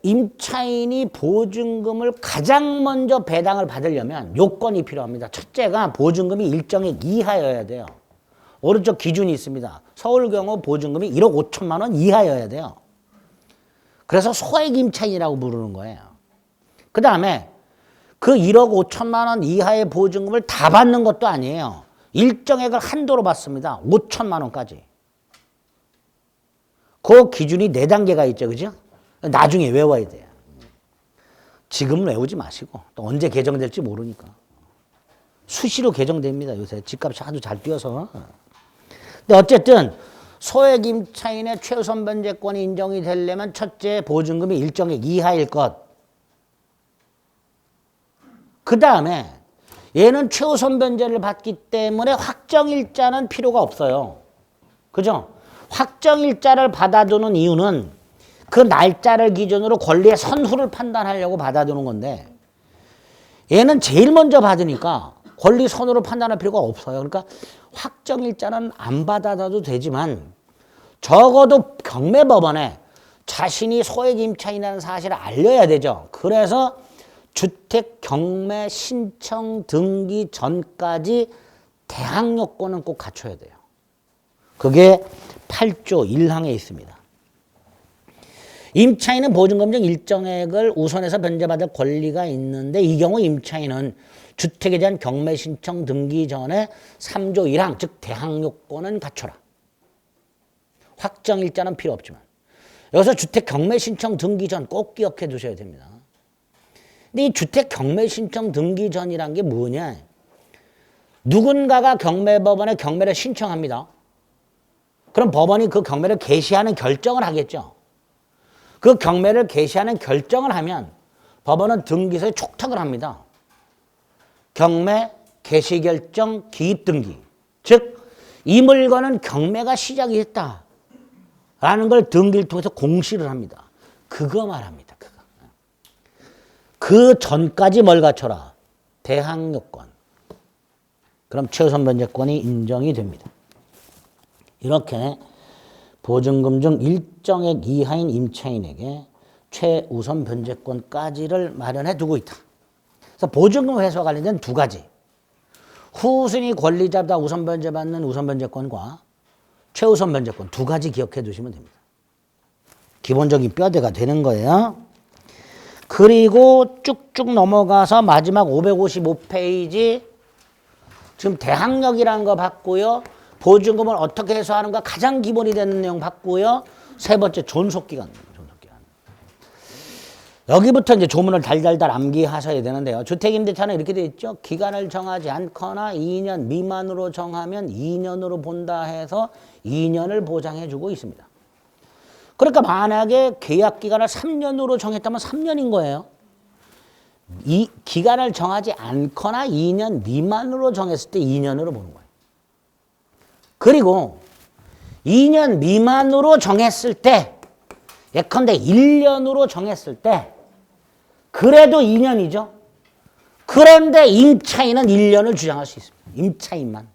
임차인이 보증금을 가장 먼저 배당을 받으려면 요건이 필요합니다. 첫째가 보증금이 일정액 이하여야 돼요. 오른쪽 기준이 있습니다. 서울 경우 보증금이 1억 5천만 원 이하여야 돼요. 그래서 소액 임차인이라고 부르는 거예요. 그 다음에 그 1억 5천만 원 이하의 보증금을 다 받는 것도 아니에요. 일정액을 한도로 받습니다. 5천만 원까지. 그 기준이 4단계가 있죠. 그죠? 나중에 외워야 돼요. 지금 외우지 마시고 또 언제 개정될지 모르니까. 수시로 개정됩니다. 요새 집값이 하도 잘 뛰어서. 근데 어쨌든 소액 임차인의 최우선 변제권이 인정이 되려면 첫째 보증금이 일정액 이하일 것. 그 다음에 얘는 최우선 변제를 받기 때문에 확정일자는 필요가 없어요. 그죠? 확정일자를 받아두는 이유는 그 날짜를 기준으로 권리의 선후를 판단하려고 받아두는 건데 얘는 제일 먼저 받으니까 권리 선후를 판단할 필요가 없어요. 그러니까 확정일자는 안 받아도 되지만 적어도 경매법원에 자신이 소액 임차인이라는 사실을 알려야 되죠. 그래서 주택 경매 신청 등기 전까지 대항 요건은 꼭 갖춰야 돼요. 그게 8조 1항에 있습니다. 임차인은 보증금 중 일정액을 우선해서 변제받을 권리가 있는데 이 경우 임차인은 주택에 대한 경매 신청 등기 전에 3조 1항 즉 대항 요건은 갖춰라. 확정일자는 필요 없지만 여기서 주택 경매 신청 등기 전 꼭 기억해 두셔야 됩니다. 근데 이 주택 경매 신청 등기 전이란 게 뭐냐? 누군가가 경매법원에 경매를 신청합니다. 그럼 법원이 그 경매를 개시하는 결정을 하겠죠. 그 경매를 개시하는 결정을 하면 법원은 등기소에 촉탁을 합니다. 경매 개시 결정 기입 등기. 즉 이 물건은 경매가 시작이 됐다라는 걸 등기를 통해서 공시를 합니다. 그거 말합니다. 그거. 그 전까지 뭘 갖춰라? 대항 요건. 그럼 최우선 변제권이 인정이 됩니다. 이렇게 보증금 중 일정액 이하인 임차인에게 최우선 변제권까지를 마련해 두고 있다. 그래서 보증금 회수와 관련된 두 가지. 후순위 권리자보다 우선 변제받는 우선 변제권과 최우선 변제권 두 가지 기억해 두시면 됩니다. 기본적인 뼈대가 되는 거예요. 그리고 쭉쭉 넘어가서 마지막 555페이지 지금 대항력이라는 거 봤고요. 보증금을 어떻게 해소하는가 가장 기본이 되는 내용 봤고요. 세 번째 존속기간. 여기부터 이제 조문을 달달달 암기하셔야 되는데요. 주택임대차는 이렇게 되어 있죠. 기간을 정하지 않거나 2년 미만으로 정하면 2년으로 본다 해서 2년을 보장해 주고 있습니다. 그러니까 만약에 계약 기간을 3년으로 정했다면 3년인 거예요. 이 기간을 정하지 않거나 2년 미만으로 정했을 때 2년으로 보는 거예요. 그리고 2년 미만으로 정했을 때 예컨대 1년으로 정했을 때 그래도 2년이죠. 그런데 임차인은 1년을 주장할 수 있습니다. 임차인만.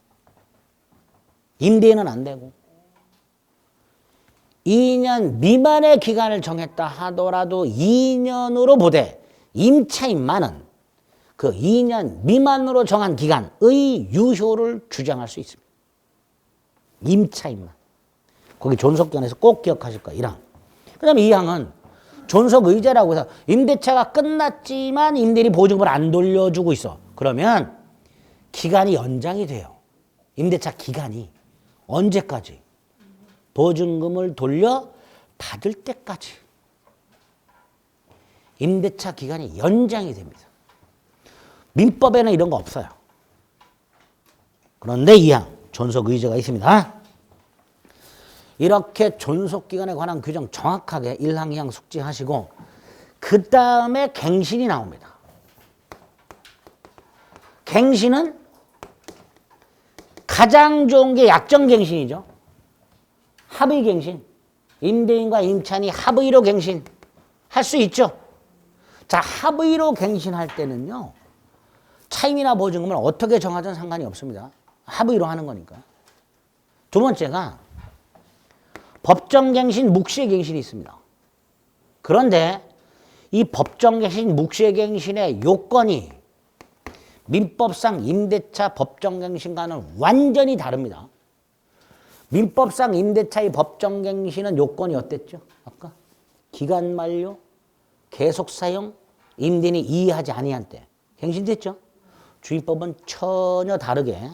임대인은 안 되고. 2년 미만의 기간을 정했다 하더라도 2년으로 보되 임차인만은 그 2년 미만으로 정한 기간의 유효를 주장할 수 있습니다. 임차인만. 거기 존속기간에서 꼭 기억하실 거예요. 1항. 그 다음에 2항은 존속의제라고 해서 임대차가 끝났지만 임대인이 보증금을 안 돌려주고 있어. 그러면 기간이 연장이 돼요. 임대차 기간이. 언제까지? 보증금을 돌려 받을 때까지. 임대차 기간이 연장이 됩니다. 민법에는 이런 거 없어요. 그런데 2항 존속의제가 있습니다. 이렇게 존속기간에 관한 규정 정확하게 1항, 2항 숙지하시고 그 다음에 갱신이 나옵니다. 갱신은 가장 좋은 게 약정갱신이죠. 합의갱신. 임대인과 임차인이 합의로 갱신할 수 있죠. 자, 합의로 갱신할 때는요. 차임이나 보증금을 어떻게 정하든 상관이 없습니다. 합의로 하는 거니까. 두 번째가 법정갱신, 묵시갱신이 있습니다. 그런데 이 법정갱신, 묵시갱신의 요건이 민법상 임대차 법정갱신과는 완전히 다릅니다. 민법상 임대차의 법정갱신은 요건이 어땠죠? 아까 기간 만료, 계속 사용, 임대인이 이의하지 아니한 때 갱신됐죠? 주임법은 전혀 다르게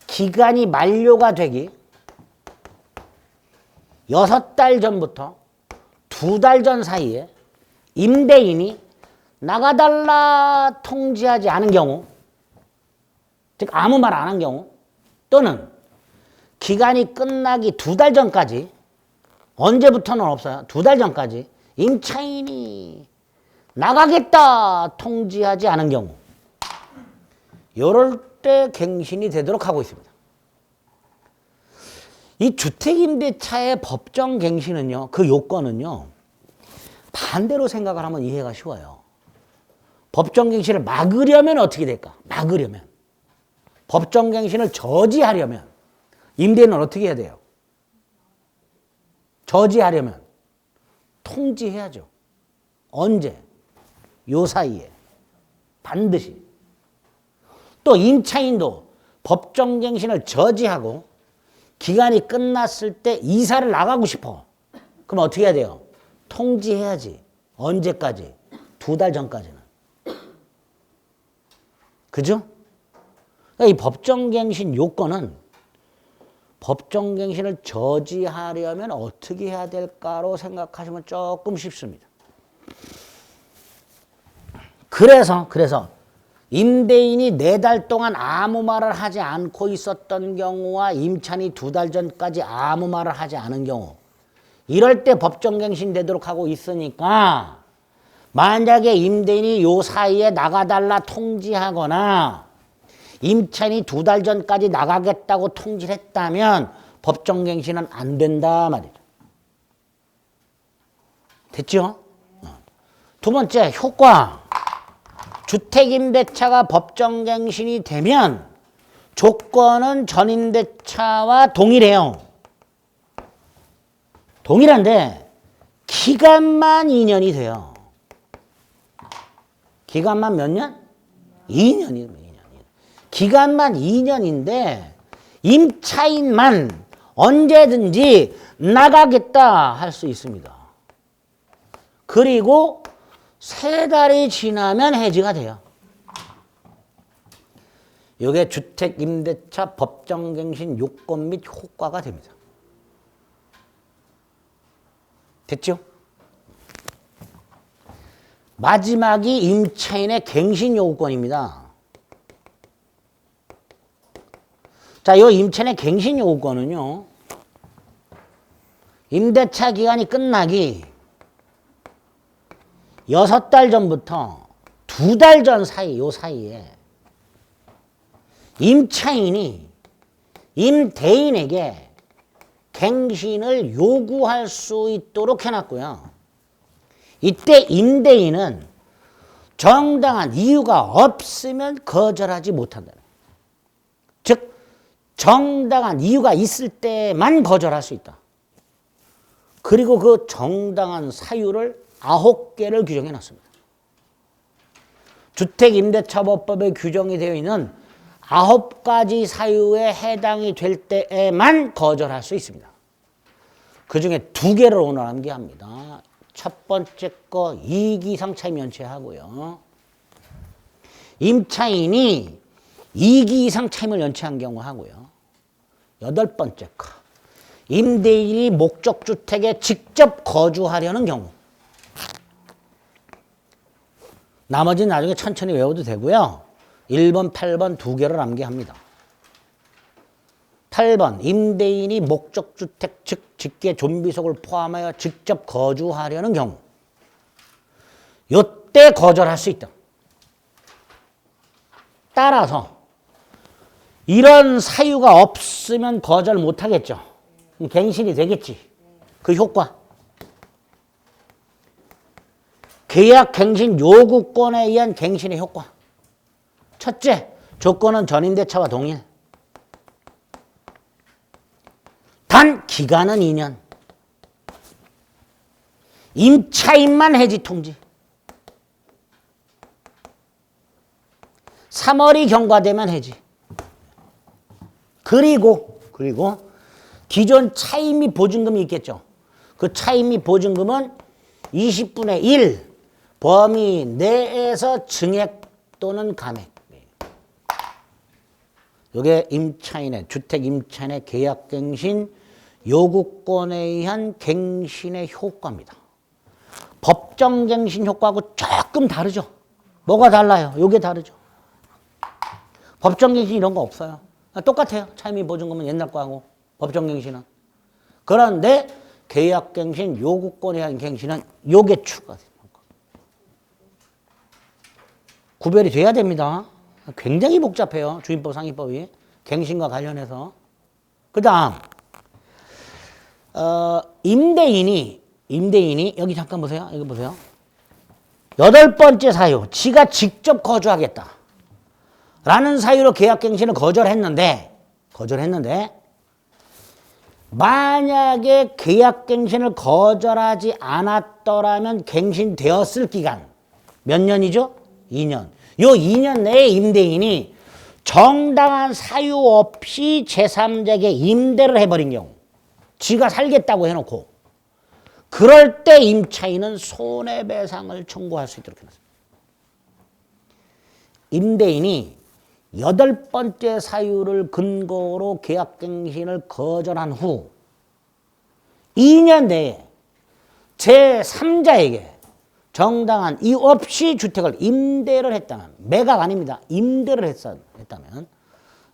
기간이 만료가 되기 6달 전부터 2달 전 사이에 임대인이 나가달라 통지하지 않은 경우, 즉 아무 말 안 한 경우, 또는 기간이 끝나기 2달 전까지, 언제부터는 없어요. 2달 전까지 임차인이 나가겠다 통지하지 않은 경우, 이럴 때 갱신이 되도록 하고 있습니다. 이 주택임대차의 법정갱신은요, 그 요건은요, 반대로 생각을 하면 이해가 쉬워요. 법정갱신을 막으려면 어떻게 될까? 막으려면. 법정갱신을 저지하려면 임대인은 어떻게 해야 돼요? 저지하려면 통지해야죠. 언제? 요 사이에. 반드시. 또 임차인도 법정갱신을 저지하고 기간이 끝났을 때 이사를 나가고 싶어. 그럼 어떻게 해야 돼요? 통지해야지. 언제까지? 2달 전까지는. 그죠? 그러니까 이 법정갱신 요건은 법정갱신을 저지하려면 어떻게 해야 될까로 생각하시면 조금 쉽습니다. 그래서 임대인이 4달 동안 아무 말을 하지 않고 있었던 경우와 임차인이 2달 전까지 아무 말을 하지 않은 경우, 이럴 때 법정갱신 되도록 하고 있으니까 만약에 임대인이 요 사이에 나가달라 통지하거나 임차인이 2달 전까지 나가겠다고 통지를 했다면 법정갱신은 안 된다 말이죠. 됐죠? 두 번째, 효과. 주택임대차가 법정갱신이 되면 조건은 전임대차와 동일해요. 동일한데 기간만 2년이 돼요. 기간만 몇 년? 2년이에요. 기간만 2년인데 임차인만 언제든지 나가겠다 할 수 있습니다. 그리고 3달이 지나면 해지가 돼요. 이게 주택임대차 법정갱신 요건 및 효과가 됩니다. 됐죠? 마지막이 임차인의 갱신 요건입니다. 자, 이 임차인의 갱신 요건은요, 임대차 기간이 끝나기 6달 전부터 2달 전 사이, 요 사이에 임차인이 임대인에게 갱신을 요구할 수 있도록 해놨고요. 이때 임대인은 정당한 이유가 없으면 거절하지 못한다. 즉, 정당한 이유가 있을 때만 거절할 수 있다. 그리고 그 정당한 사유를 9개를 규정해 놨습니다. 주택임대차법법에 규정이 되어 있는 9가지 사유에 해당이 될 때에만 거절할 수 있습니다. 그 중에 2개를 오늘 암기합니다. 첫 번째 거 이익 이상 차임 연체하고요. 임차인이 이익 이상 차임을 연체한 경우 하고요. 8번째 거 임대인이 목적주택에 직접 거주하려는 경우. 나머지는 나중에 천천히 외워도 되고요. 1번, 8번 2개를 암기합니다. 8번 임대인이 목적주택 즉 직계 존비속을 포함하여 직접 거주하려는 경우. 이때 거절할 수 있다. 따라서 이런 사유가 없으면 거절 못하겠죠. 갱신이 되겠지. 그 효과. 계약 갱신 요구권에 의한 갱신의 효과. 첫째, 조건은 전임대차와 동일. 단 기간은 2년. 임차인만 해지 통지. 3월이 경과되면 해지. 그리고 기존 차입 및 보증금이 있겠죠. 그 차입 및 보증금은 20분의 1 범위 내에서 증액 또는 감액. 이게 임차인의 주택 임차인의 계약갱신 요구권에 의한 갱신의 효과입니다. 법정갱신 효과하고 조금 다르죠. 뭐가 달라요? 이게 다르죠. 법정갱신 이런 거 없어요. 똑같아요. 차입 및 보증금은 옛날 거하고 법정갱신은. 그런데 계약갱신 요구권에 의한 갱신은 요게 추가돼요. 구별이 돼야 됩니다. 굉장히 복잡해요. 주임법 상임법이. 갱신과 관련해서. 그 다음 임대인이 여기 잠깐 보세요. 여기 보세요. 8번째 사유. 지가 직접 거주하겠다. 라는 사유로 계약갱신을 거절했는데 만약에 계약갱신을 거절하지 않았더라면 갱신되었을 기간 몇 년이죠? 2년. 요 2년 내에 임대인이 정당한 사유 없이 제3자에게 임대를 해버린 경우 지가 살겠다고 해놓고 그럴 때 임차인은 손해배상을 청구할 수 있도록 해놨습니다. 임대인이 8번째 사유를 근거로 계약갱신을 거절한 후 2년 내에 제3자에게 정당한 이유 없이 주택을 임대를 했다면, 매각 아닙니다. 임대를 했다면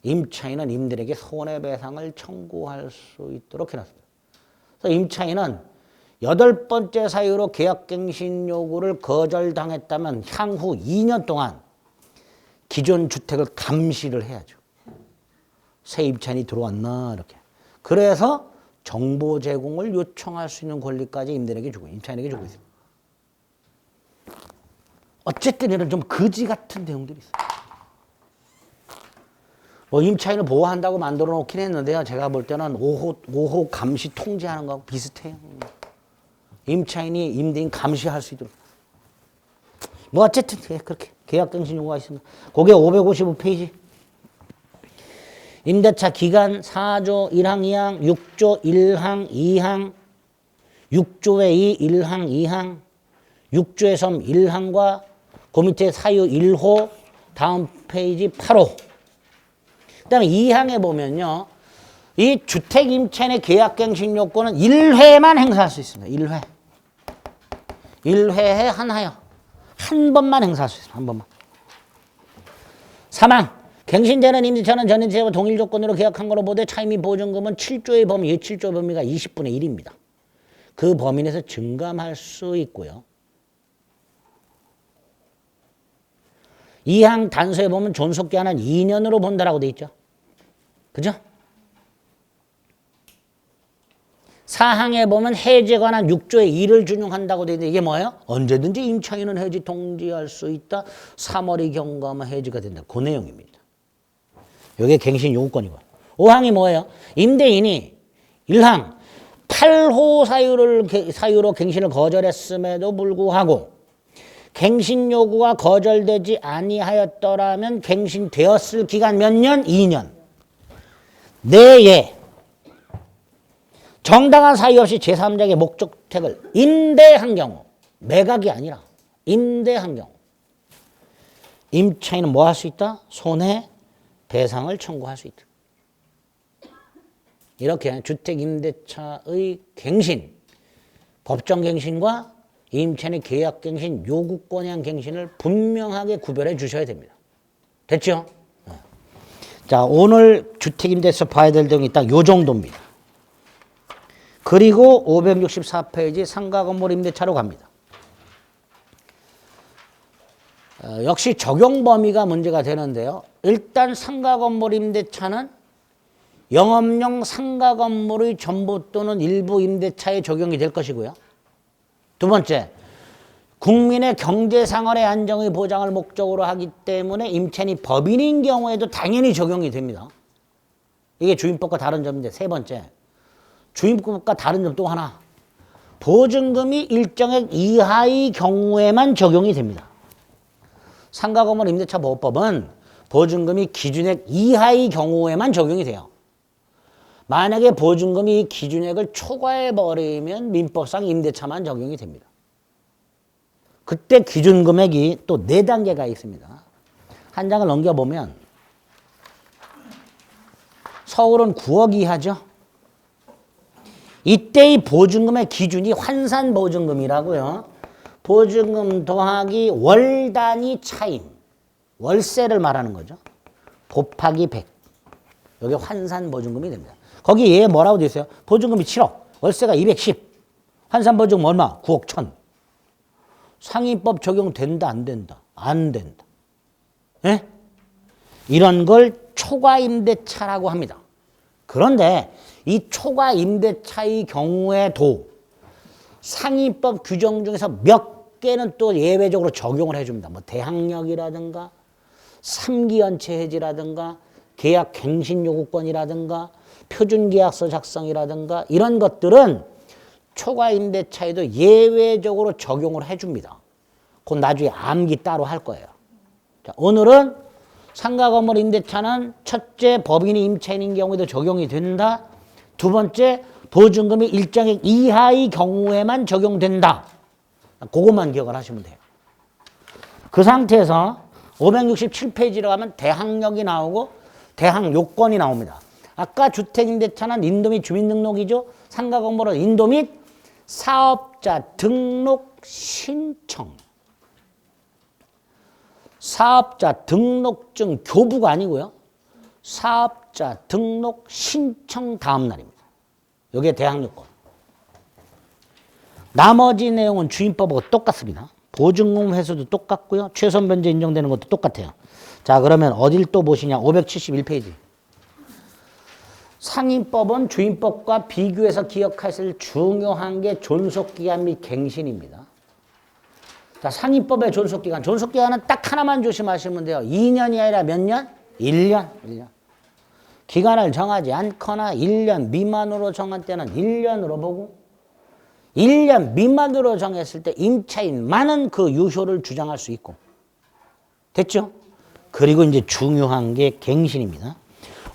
임차인은 임대인에게 손해배상을 청구할 수 있도록 해놨습니다. 그래서 임차인은 8번째 사유로 계약갱신 요구를 거절당했다면 향후 2년 동안 기존 주택을 감시를 해야죠. 새 임차인이 들어왔나 이렇게. 그래서 정보 제공을 요청할 수 있는 권리까지 임대인에게 주고 임차인에게 주고 있습니다. 어쨌든 이런 좀 거지 같은 내용들이 있어요. 뭐 임차인을 보호한다고 만들어 놓긴 했는데요. 제가 볼 때는 5호 감시 통제하는 거하고 비슷해요. 임차인이 임대인 감시할 수 있도록. 뭐 어쨌든 그렇게 계약갱신 요구가 있습니다. 그게 555페이지. 임대차 기간 4조 1항 2항 6조 1항 2항 6조의 2 1항 2항 6조의 섬 1항과 그 밑에 사유 1호 다음 페이지 8호. 그 다음에 2항에 보면요. 이 주택 임차인의 계약갱신 요건은 1회만 행사할 수 있습니다. 1회. 1회에 하나요. 한 번만 행사할 수 있습니다. 한 번만. 사망. 갱신되는 임대차는 전임차와 동일 조건으로 계약한 걸로 보되 차임 및 보증금은 7조의 범위, 7조 범위가 20분의 1입니다. 그 범위 내에서 증감할 수 있고요. 2항 단서에 보면 존속기한은 2년으로 본다라고 돼 있죠. 그죠? 4항에 보면 해지에 관한 6조의 2를 준용한다고 돼 있는데 이게 뭐예요? 언제든지 임차인은 해지 통지할 수 있다. 3월이 경과하면 해지가 된다. 그 내용입니다. 이게 갱신 요구권이고. 5항이 뭐예요? 임대인이 1항 8호 사유로 갱신을 거절했음에도 불구하고 갱신 요구가 거절되지 아니하였더라면 갱신되었을 기간 몇 년? 2년 내에 정당한 사유 없이 제3자에게 목적택을 임대한 경우, 매각이 아니라 임대한 경우 임차인은 뭐 할 수 있다? 손해배상을 청구할 수 있다. 이렇게 주택임대차의 갱신, 법정갱신과 임차인의 계약갱신, 요구권에 의한 갱신을 분명하게 구별해 주셔야 됩니다. 됐죠? 자, 오늘 주택임대에서 봐야 될 내용이 딱 요 정도입니다. 그리고 564페이지 상가건물 임대차로 갑니다. 역시 적용 범위가 문제가 되는데요. 일단 상가건물 임대차는 영업용 상가건물의 전부 또는 일부 임대차에 적용이 될 것이고요. 두 번째, 국민의 경제생활의 안정의 보장을 목적으로 하기 때문에 임차인이 법인인 경우에도 당연히 적용이 됩니다. 이게 주임법과 다른 점인데 세 번째, 주임법과 다른 점 또 하나. 보증금이 일정액 이하의 경우에만 적용이 됩니다. 상가 건물 임대차 보호법은 보증금이 기준액 이하의 경우에만 적용이 돼요. 만약에 보증금이 기준액을 초과해버리면 민법상 임대차만 적용이 됩니다. 그때 기준 금액이 또 4단계가 있습니다. 한 장을 넘겨보면 서울은 9억 이하죠. 이때의 보증금의 기준이 환산보증금이라고요. 보증금 더하기 월 단위 차임, 월세를 말하는 거죠. 곱하기 100. 여기 환산보증금이 됩니다. 거기 얘 뭐라고 돼 있어요? 보증금이 7억, 월세가 210. 환산보증금 얼마? 9억 1천. 상위법 적용된다, 안 된다? 안 된다. 예? 이런 걸 초과임대차라고 합니다. 그런데 이 초과임대차의 경우에도 상위법 규정 중에서 몇 개는 또 예외적으로 적용을 해줍니다. 뭐 대항력이라든가 3기 연체 해지라든가 계약 갱신 요구권이라든가 표준계약서 작성이라든가 이런 것들은 초과임대차에도 예외적으로 적용을 해줍니다. 그건 나중에 암기 따로 할 거예요. 자, 오늘은 상가건물 임대차는 첫째 법인이 임차인인 경우에도 적용이 된다. 두 번째 보증금이 일정액 이하의 경우에만 적용된다. 그것만 기억을 하시면 돼요. 그 상태에서 567페이지로 가면 대항력이 나오고 대항요건이 나옵니다. 아까 주택임대차는 인도 및 주민등록이죠. 상가건물은 인도 및 사업자 등록 신청. 사업자 등록증 교부가 아니고요. 사업자 등록 신청 다음 날입니다. 이게 대항요건. 나머지 내용은 주임법하고 똑같습니다. 보증금 회수도 똑같고요. 최선 변제 인정되는 것도 똑같아요. 자, 그러면 어딜 또 보시냐. 571페이지. 상임법은 주임법과 비교해서 기억하실 중요한 게 존속기간 및 갱신입니다. 자, 상임법의 존속기간. 존속기간은 딱 하나만 조심하시면 돼요. 2년이 아니라 몇 년? 1년. 1년. 기간을 정하지 않거나 1년 미만으로 정한 때는 1년으로 보고 1년 미만으로 정했을 때 임차인만은 그 유효를 주장할 수 있고. 됐죠? 그리고 이제 중요한 게 갱신입니다.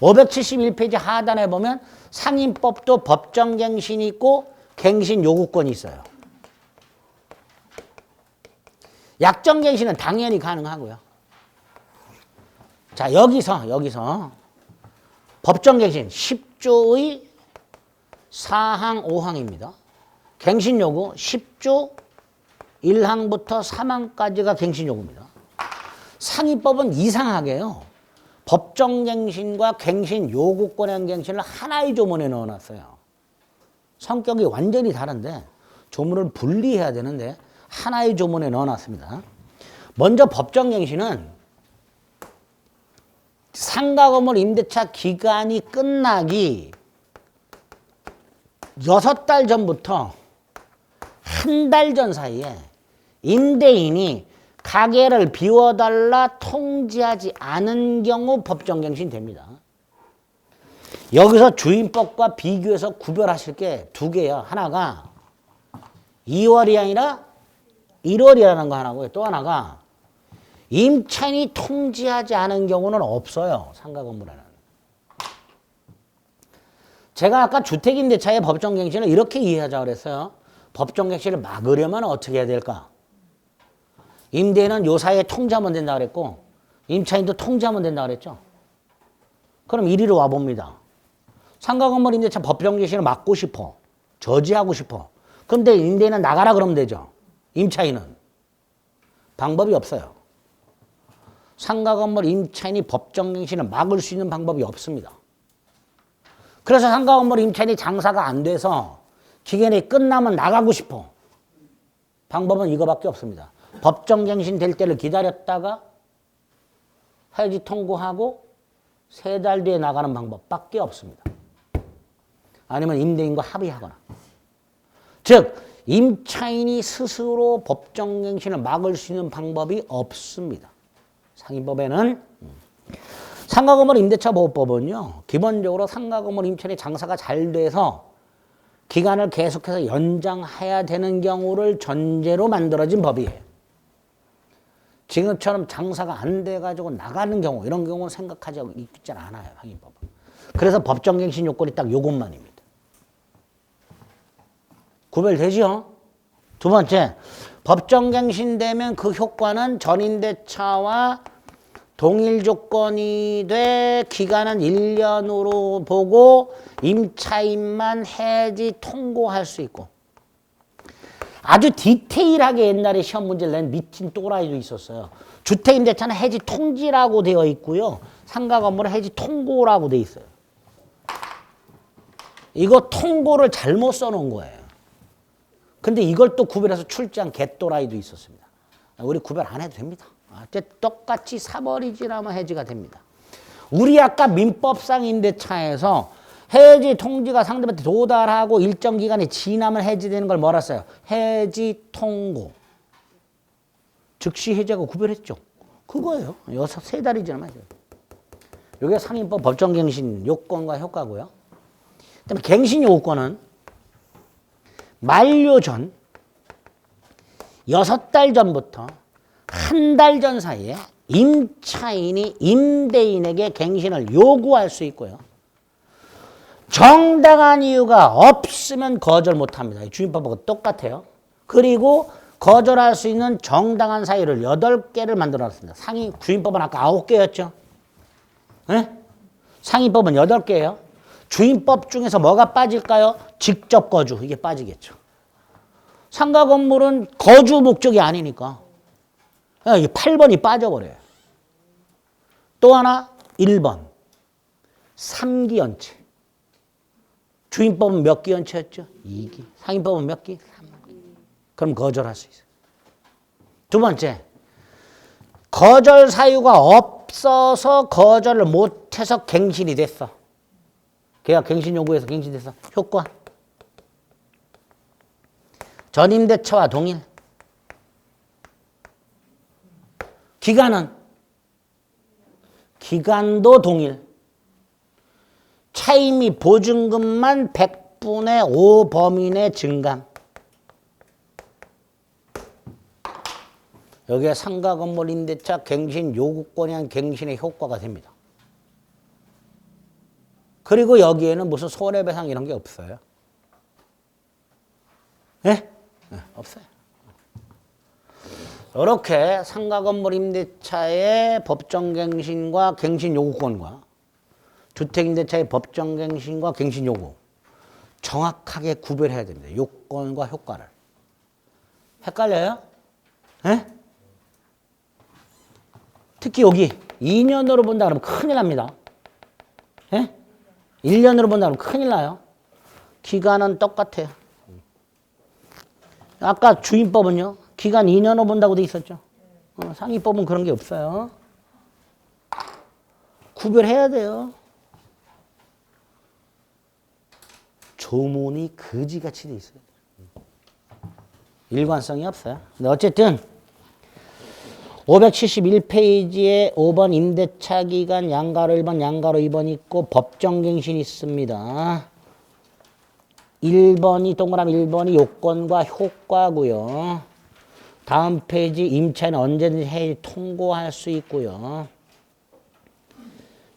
571페이지 하단에 보면 상임법도 법정갱신이 있고 갱신 요구권이 있어요. 약정갱신은 당연히 가능하고요. 자, 여기서 법정갱신 10조의 4항 5항입니다. 갱신요구 10조 1항부터 3항까지가 갱신요구입니다. 상위법은 이상하게요. 법정갱신과 갱신 요구권에 대한 갱신을 하나의 조문에 넣어놨어요. 성격이 완전히 다른데 조문을 분리해야 되는데 하나의 조문에 넣어놨습니다. 먼저 법정갱신은 상가건물 임대차 기간이 끝나기 6달 전부터 한 달 전 사이에 임대인이 가게를 비워달라 통지하지 않은 경우 법정갱신 됩니다. 여기서 주임법과 비교해서 구별하실 게 두 개예요. 하나가 2월이 아니라 1월이라는 거 하나고요. 또 하나가 임차인이 통지하지 않은 경우는 없어요. 상가건물에는. 제가 아까 주택임대차의 법정갱신을 이렇게 이해하자고 그랬어요. 법정갱신을 막으려면 어떻게 해야 될까? 임대인은 요 사이에 통지하면 된다 그랬고 임차인도 통지하면 된다 그랬죠. 그럼 이리로 와봅니다. 상가건물 임대차 법정갱신을 막고 싶어. 저지하고 싶어. 근데 임대인은 나가라 그러면 되죠. 임차인은. 방법이 없어요. 상가건물 임차인이 법정갱신을 막을 수 있는 방법이 없습니다. 그래서 상가건물 임차인이 장사가 안 돼서 기간이 끝나면 나가고 싶어. 방법은 이거밖에 없습니다. 법정갱신 될 때를 기다렸다가 해지 통고하고 3달 뒤에 나가는 방법밖에 없습니다. 아니면 임대인과 합의하거나. 즉 임차인이 스스로 법정갱신을 막을 수 있는 방법이 없습니다. 상임법에는. 상가건물 임대차 보호법은요. 기본적으로 상가건물 임차인의 장사가 잘 돼서 기간을 계속해서 연장해야 되는 경우를 전제로 만들어진 법이에요. 지금처럼 장사가 안 돼가지고 나가는 경우, 이런 경우는 생각하지 있지 않아요, 상임법은. 그래서 법정갱신 요건이 딱 요것만입니다. 구별되죠? 두 번째, 법정갱신되면 그 효과는 전임대차와 동일 조건이 돼 기간은 1년으로 보고 임차인만 해지 통고할 수 있고, 아주 디테일하게 옛날에 시험 문제를 낸 미친 또라이도 있었어요. 주택임대차는 해지 통지라고 되어 있고요. 상가 건물은 해지 통고라고 되어 있어요. 이거 통고를 잘못 써놓은 거예요. 근데 이걸 또 구별해서 출제한 개또라이도 있었습니다. 우리 구별 안 해도 됩니다. 똑같이 사버리지라면 해지가 됩니다. 우리 아까 민법상 임대차에서 해지 통지가 상대방한테 도달하고 일정 기간이 지나면 해지되는 걸 뭐라 써요? 해지 통고. 즉시 해지하고 구별했죠. 그거예요. 세 달이 지나면 해지. 이게 상임법 법정갱신 요건과 효과고요. 그다음에 갱신 요건은 만료 전 6달 전부터 한 달 전 사이에 임차인이 임대인에게 갱신을 요구할 수 있고요. 정당한 이유가 없으면 거절 못합니다. 주임법하고 똑같아요. 그리고 거절할 수 있는 정당한 사유를 8개를 만들어놨습니다. 주임법은 아까 9개였죠. 네? 상임법은 8개예요. 주임법 중에서 뭐가 빠질까요? 직접 거주, 이게 빠지겠죠. 상가 건물은 거주 목적이 아니니까 8번이 빠져버려요. 또 하나 1번 3기연체. 주임법은 몇 기연체였죠? 2기. 상임법은 몇 기? 3기. 그럼 거절할 수 있어요. 두 번째, 거절 사유가 없어서 거절을 못해서 갱신이 됐어. 계약 갱신 요구에서 갱신됐어. 효과. 전임대차와 동일. 기간은? 기간도 동일. 차임이 보증금만 100분의 5 범위 내 증감. 여기에 상가 건물 임대차 갱신 요구권에 의한 갱신의 효과가 됩니다. 그리고 여기에는 무슨 손해배상 이런 게 없어요. 네? 네, 없어요. 이렇게 상가 건물 임대차의 법정갱신과 갱신 요구권과 주택임대차의 법정갱신과 갱신 요구 정확하게 구별해야 됩니다. 요건과 효과를. 헷갈려요? 네? 특히 여기 2년으로 본다 그러면 큰일 납니다. 네? 1년으로 본다 그러면 큰일 나요. 기간은 똑같아요. 아까 주임법은요. 기간 2년으로 본다고 돼 있었죠. 상임법은 그런 게 없어요. 구별해야 돼요. 조문이 거지같이 돼 있어요. 일관성이 없어요. 근데 어쨌든 571페이지에 5번 임대차 기간 양가로 1번, 양가로 2번 있고 법정갱신이 있습니다. 1번이 동그라미 1번이 요건과 효과고요. 다음 페이지 임차인 언제든지 해지 통고할 수 있고요.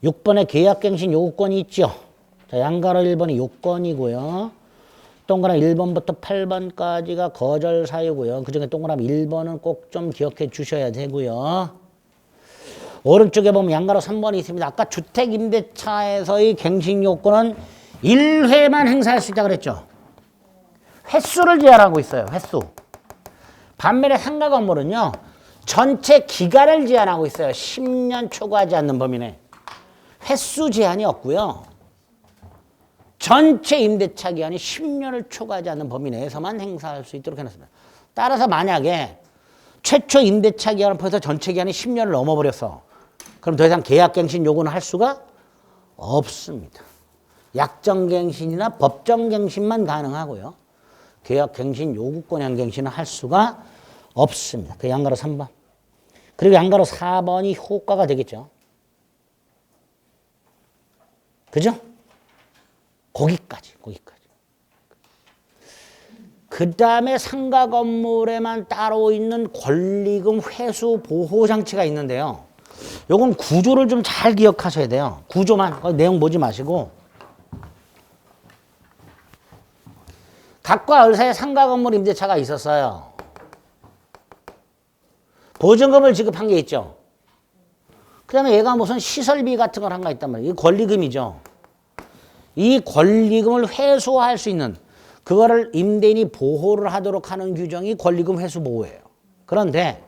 6번에 계약갱신 요구권이 있죠. 자, 양가로 1번이 요건이고요. 동그라미 1번부터 8번까지가 거절 사유고요. 그중에 동그라미 1번은 꼭 좀 기억해 주셔야 되고요. 오른쪽에 보면 양가로 3번이 있습니다. 아까 주택임대차에서의 갱신 요건은 1회만 행사할 수 있다고 그랬죠. 횟수를 제한하고 있어요. 횟수. 반면에 상가 건물은요. 전체 기간을 제한하고 있어요. 10년 초과하지 않는 범위 내. 횟수 제한이 없고요. 전체 임대차 기간이 10년을 초과하지 않는 범위 내에서만 행사할 수 있도록 해놨습니다. 따라서 만약에 최초 임대차 기간을 포함해서 전체 기간이 10년을 넘어버렸어. 그럼 더 이상 계약갱신 요구는 할 수가 없습니다. 약정갱신이나 법정갱신만 가능하고요. 계약갱신 요구권에 의한 갱신은 할 수가 없습니다. 그 양가로 3번. 그리고 양가로 4번이 효과가 되겠죠. 그죠? 거기까지. 그 다음에 상가 건물에만 따로 있는 권리금 회수 보호 장치가 있는데요. 요건 구조를 좀 잘 기억하셔야 돼요. 구조만, 내용 보지 마시고. 각과 을사에 상가 건물 임대차가 있었어요. 보증금을 지급한 게 있죠. 그 다음에 얘가 무슨 시설비 같은 걸 한 거 있단 말이에요. 이게 권리금이죠. 이 권리금을 회수할 수 있는 그거를 임대인이 보호를 하도록 하는 규정이 권리금 회수 보호예요. 그런데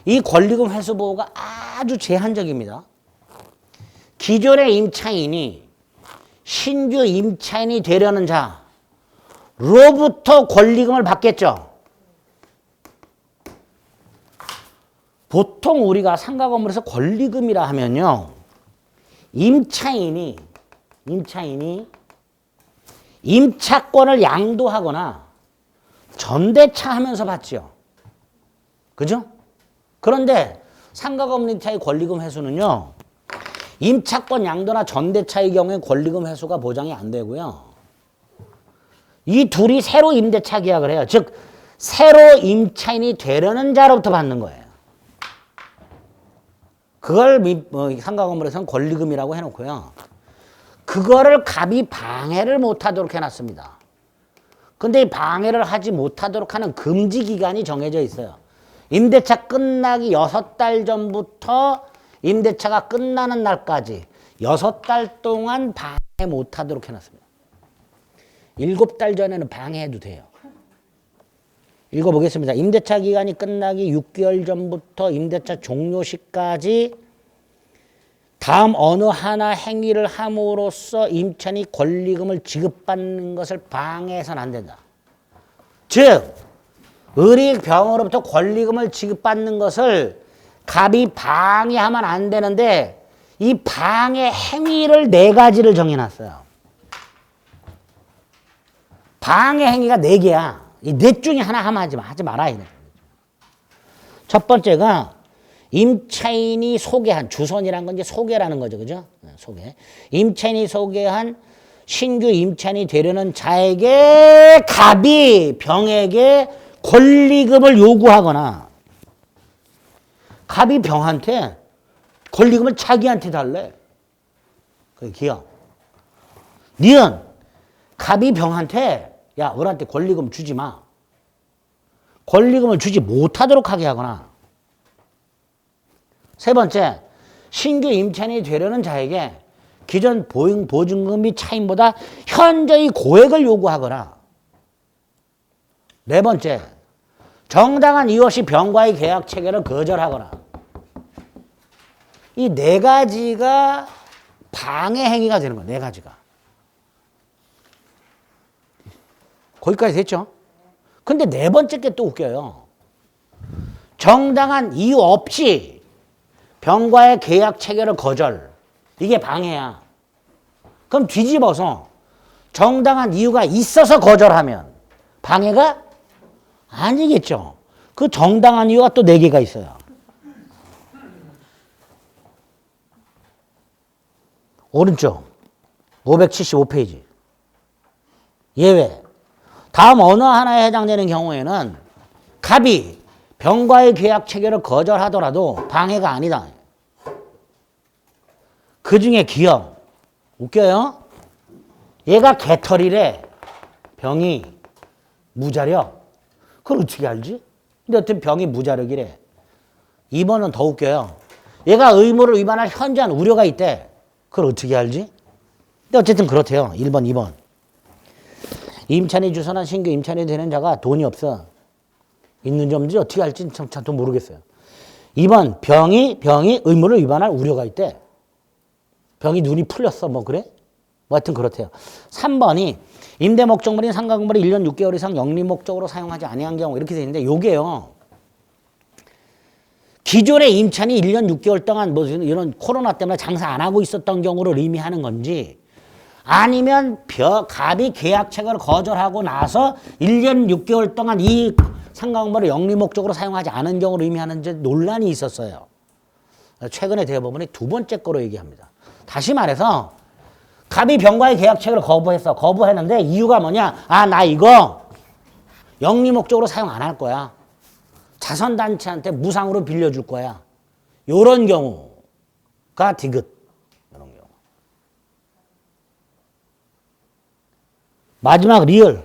이 권리금 회수 보호가 아주 제한적입니다. 기존의 임차인이 신규 임차인이 되려는 자로부터 권리금을 받겠죠. 보통 우리가 상가 건물에서 권리금이라 하면요. 임차인이 임차권을 양도하거나 전대차 하면서 받죠. 그죠? 그런데 상가 건물차의 권리금 회수는요. 임차권 양도나 전대차의 경우에 권리금 회수가 보장이 안 되고요. 이 둘이 새로 임대차 계약을 해요. 즉 새로 임차인이 되려는 자로부터 받는 거예요. 그걸 상가 건물에서는 권리금이라고 해놓고요. 그거를 갑이 방해를 못하도록 해놨습니다. 근데 이 방해를 하지 못하도록 하는 금지 기간이 정해져 있어요. 임대차 끝나기 6달 전부터 임대차가 끝나는 날까지 6달 동안 방해 못하도록 해놨습니다. 7달 전에는 방해해도 돼요. 읽어보겠습니다. 임대차 기간이 끝나기 6개월 전부터 임대차 종료 시까지 다음 어느 하나 행위를 함으로써 임차인이 권리금을 지급받는 것을 방해해서는 안 된다. 즉 을이 병으로부터 권리금을 지급받는 것을 갑이 방해하면 안 되는데 이 방해 행위를 4가지를 정해놨어요. 방해 행위가 4개야. 이 4 중에 하나 하면 하지 말아야 돼. 첫 번째가 임차인이 소개한, 주선이란 건 이제 소개라는 거죠. 그죠? 소개. 임차인이 소개한 신규 임차인이 되려는 자에게 갑이 병에게 권리금을 요구하거나 갑이 병한테 권리금을 자기한테 달래. 그게 기억. 니은 갑이 병한테 야, 을한테 권리금 주지 마. 권리금을 주지 못하도록 하게 하거나. 세 번째, 신규 임차인이 되려는 자에게 기존 보증금 및 차임보다 현저히 고액을 요구하거나. 네 번째, 정당한 이유 없이 병과의 계약 체결을 거절하거나. 이 4가지가 방해 행위가 되는 거예요. 4가지가. 거기까지 됐죠? 근데 4번째 게 또 웃겨요. 정당한 이유 없이 병과의 계약 체결을 거절. 이게 방해야. 그럼 뒤집어서 정당한 이유가 있어서 거절하면 방해가 아니겠죠. 그 정당한 이유가 또 4개가 있어요. 오른쪽 575페이지. 예외. 다음 어느 하나에 해당되는 경우에는 갑이 병과의 계약 체결을 거절하더라도 방해가 아니다. 그 중에 기억. 웃겨요? 얘가 개털이래. 병이 무자력. 그걸 어떻게 알지? 근데 어떤 병이 무자력이래. 2번은 더 웃겨요. 얘가 의무를 위반할 현저한 우려가 있대. 그걸 어떻게 알지? 근데 어쨌든 그렇대요. 1번, 2번. 임차인이 주선한 신규 임차인이 되는 자가 돈이 없어. 있는지 없는지 어떻게 할지 참 모르겠어요. 2번, 병이 의무를 위반할 우려가 있대. 병이 눈이 풀렸어. 뭐 그래? 뭐 하여튼 그렇대요. 3번이 임대 목적물인 상가 건물이 1년 6개월 이상 영리 목적으로 사용하지 아니한 경우 이렇게 되어 있는데 요게요. 기존의 임차인이 1년 6개월 동안 뭐 이런 코로나 때문에 장사 안 하고 있었던 경우를 의미하는 건지 아니면 갑이 계약 체결을 거절하고 나서 1년 6개월 동안 이 상가 건물을 영리 목적으로 사용하지 않은 경우를 의미하는지 논란이 있었어요. 최근에 대법원이 2번째 거로 얘기합니다. 다시 말해서 갑이 병과의 계약 체결을 거부했어. 거부했는데 이유가 뭐냐? 아, 나 이거 영리 목적으로 사용 안 할 거야. 자선단체한테 무상으로 빌려줄 거야. 요런 경우가 디귿. 이런 경우. 마지막 리을.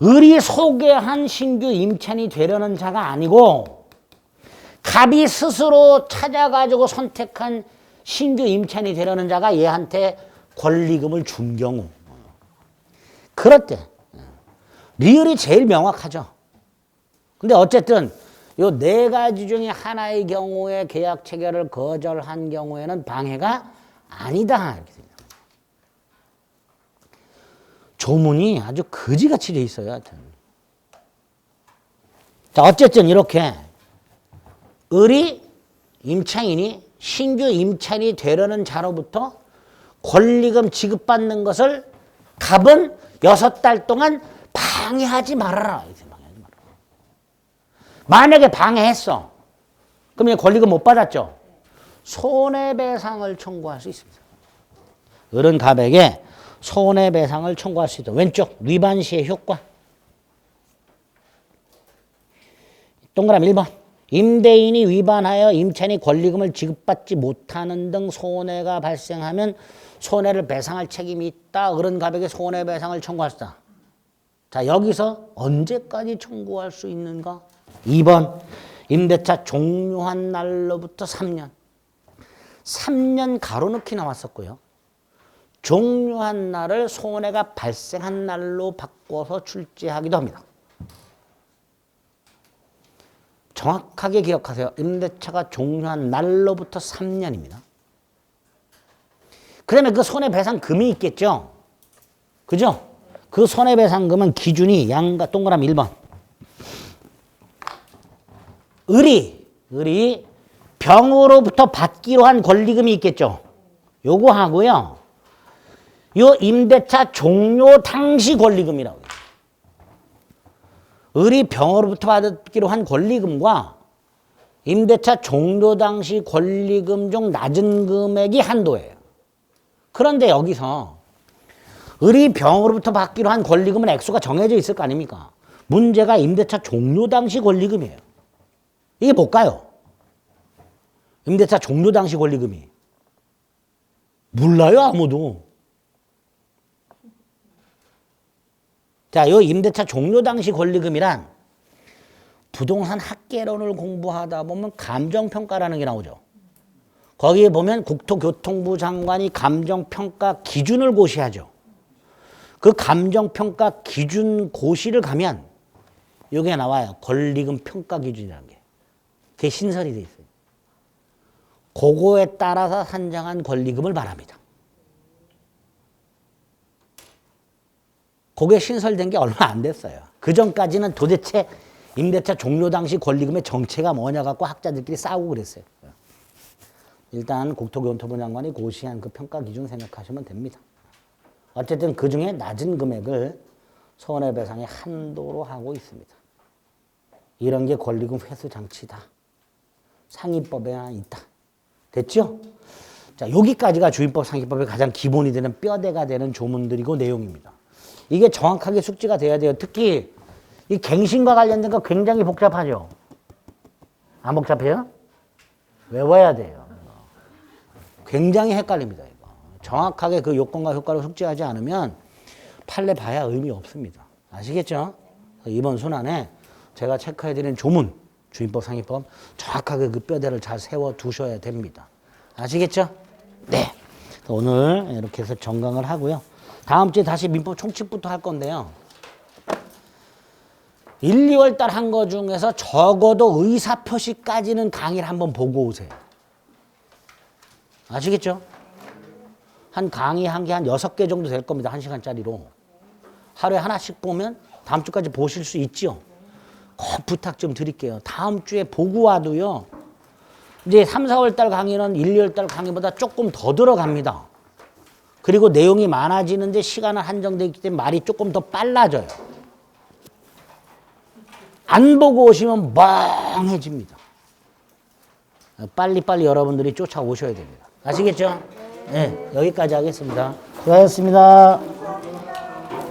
을이 소개한 신규 임차인이 되려는 자가 아니고 갑이 스스로 찾아가지고 선택한 신규 임차인이 되려는 자가 얘한테 권리금을 준 경우. 그럴 때 리을이 제일 명확하죠. 근데 어쨌든 요 네 가지 중에 하나의 경우에 계약 체결을 거절한 경우에는 방해가 아니다. 이렇게 생각합니다. 조문이 아주 거지같이 돼 있어요. 하여튼. 자, 어쨌든 이렇게 을이 임차인이 신규 임차인이 되려는 자로부터 권리금 지급받는 것을 갑은 6달 동안 방해하지 말아라. 만약에 방해했어. 그럼 얘 권리금 못 받았죠. 손해배상을 청구할 수 있습니다. 을은 갑에게 손해배상을 청구할 수 있다. 왼쪽 위반 시의 효과. 동그라미 1번. 임대인이 위반하여 임차인이 권리금을 지급받지 못하는 등 손해가 발생하면 손해를 배상할 책임이 있다. 을은 갑에게 손해배상을 청구할 수 있다. 자, 여기서 언제까지 청구할 수 있는가? 2번. 임대차 종료한 날로부터 3년. 3년 가로넣기 나왔었고요. 종료한 날을 손해가 발생한 날로 바꿔서 출제하기도 합니다. 정확하게 기억하세요. 임대차가 종료한 날로부터 3년입니다. 그러면 그 손해배상금이 있겠죠? 그죠? 그 손해배상금은 기준이 양가 동그라미 1번. 을이 병으로부터 받기로 한 권리금이 있겠죠? 요거 하고요. 요 임대차 종료 당시 권리금이라고 해요. 을이 병으로부터 받기로 한 권리금과 임대차 종료 당시 권리금 중 낮은 금액이 한도예요. 그런데 여기서 을이 병으로부터 받기로 한 권리금은 액수가 정해져 있을 거 아닙니까? 문제가 임대차 종료 당시 권리금이에요. 이게 뭘까요? 임대차 종료 당시 권리금이. 몰라요, 아무도. 자, 요 임대차 종료 당시 권리금이란 부동산 학개론을 공부하다 보면 감정평가라는 게 나오죠. 거기에 보면 국토교통부 장관이 감정평가 기준을 고시하죠. 그 감정평가 기준 고시를 가면 여기에 나와요. 권리금 평가 기준이라는 게. 그게 신설이 돼 있어요. 그거에 따라서 산정한 권리금을 말합니다. 그게 신설된 게 얼마 안 됐어요. 그 전까지는 도대체 임대차 종료 당시 권리금의 정체가 뭐냐 갖고 학자들끼리 싸우고 그랬어요. 일단 국토교통부 장관이 고시한 그 평가 기준 생각하시면 됩니다. 어쨌든 그 중에 낮은 금액을 손해배상의 한도로 하고 있습니다. 이런 게 권리금 회수 장치다. 상위법에만 있다. 됐죠? 자, 여기까지가 주임법 상위법의 가장 기본이 되는 뼈대가 되는 조문들이고 내용입니다. 이게 정확하게 숙지가 돼야 돼요. 특히 이 갱신과 관련된 거 굉장히 복잡하죠. 안 복잡해요? 외워야 돼요. 굉장히 헷갈립니다. 이거. 정확하게 그 요건과 효과를 숙지하지 않으면 판례 봐야 의미 없습니다. 아시겠죠? 이번 순환에 제가 체크해드린 조문, 주임법, 상위법 정확하게 그 뼈대를 잘 세워두셔야 됩니다. 아시겠죠? 네. 오늘 이렇게 해서 정강을 하고요. 다음 주에 다시 민법 총칙부터 할 건데요. 1, 2월 달 한 거 중에서 적어도 의사표시까지는 강의를 한번 보고 오세요. 아시겠죠? 한 강의 한 개 한 6개 정도 될 겁니다. 1시간짜리로. 하루에 하나씩 보면 다음 주까지 보실 수 있죠? 꼭 부탁 좀 드릴게요. 다음 주에 보고 와도요. 이제 3, 4월 달 강의는 1, 2월 달 강의보다 조금 더 들어갑니다. 그리고 내용이 많아지는데 시간은 한정되어 있기 때문에 말이 조금 더 빨라져요. 안 보고 오시면 멍해집니다. 빨리빨리 여러분들이 쫓아오셔야 됩니다. 아시겠죠? 네, 여기까지 하겠습니다. 수고하셨습니다.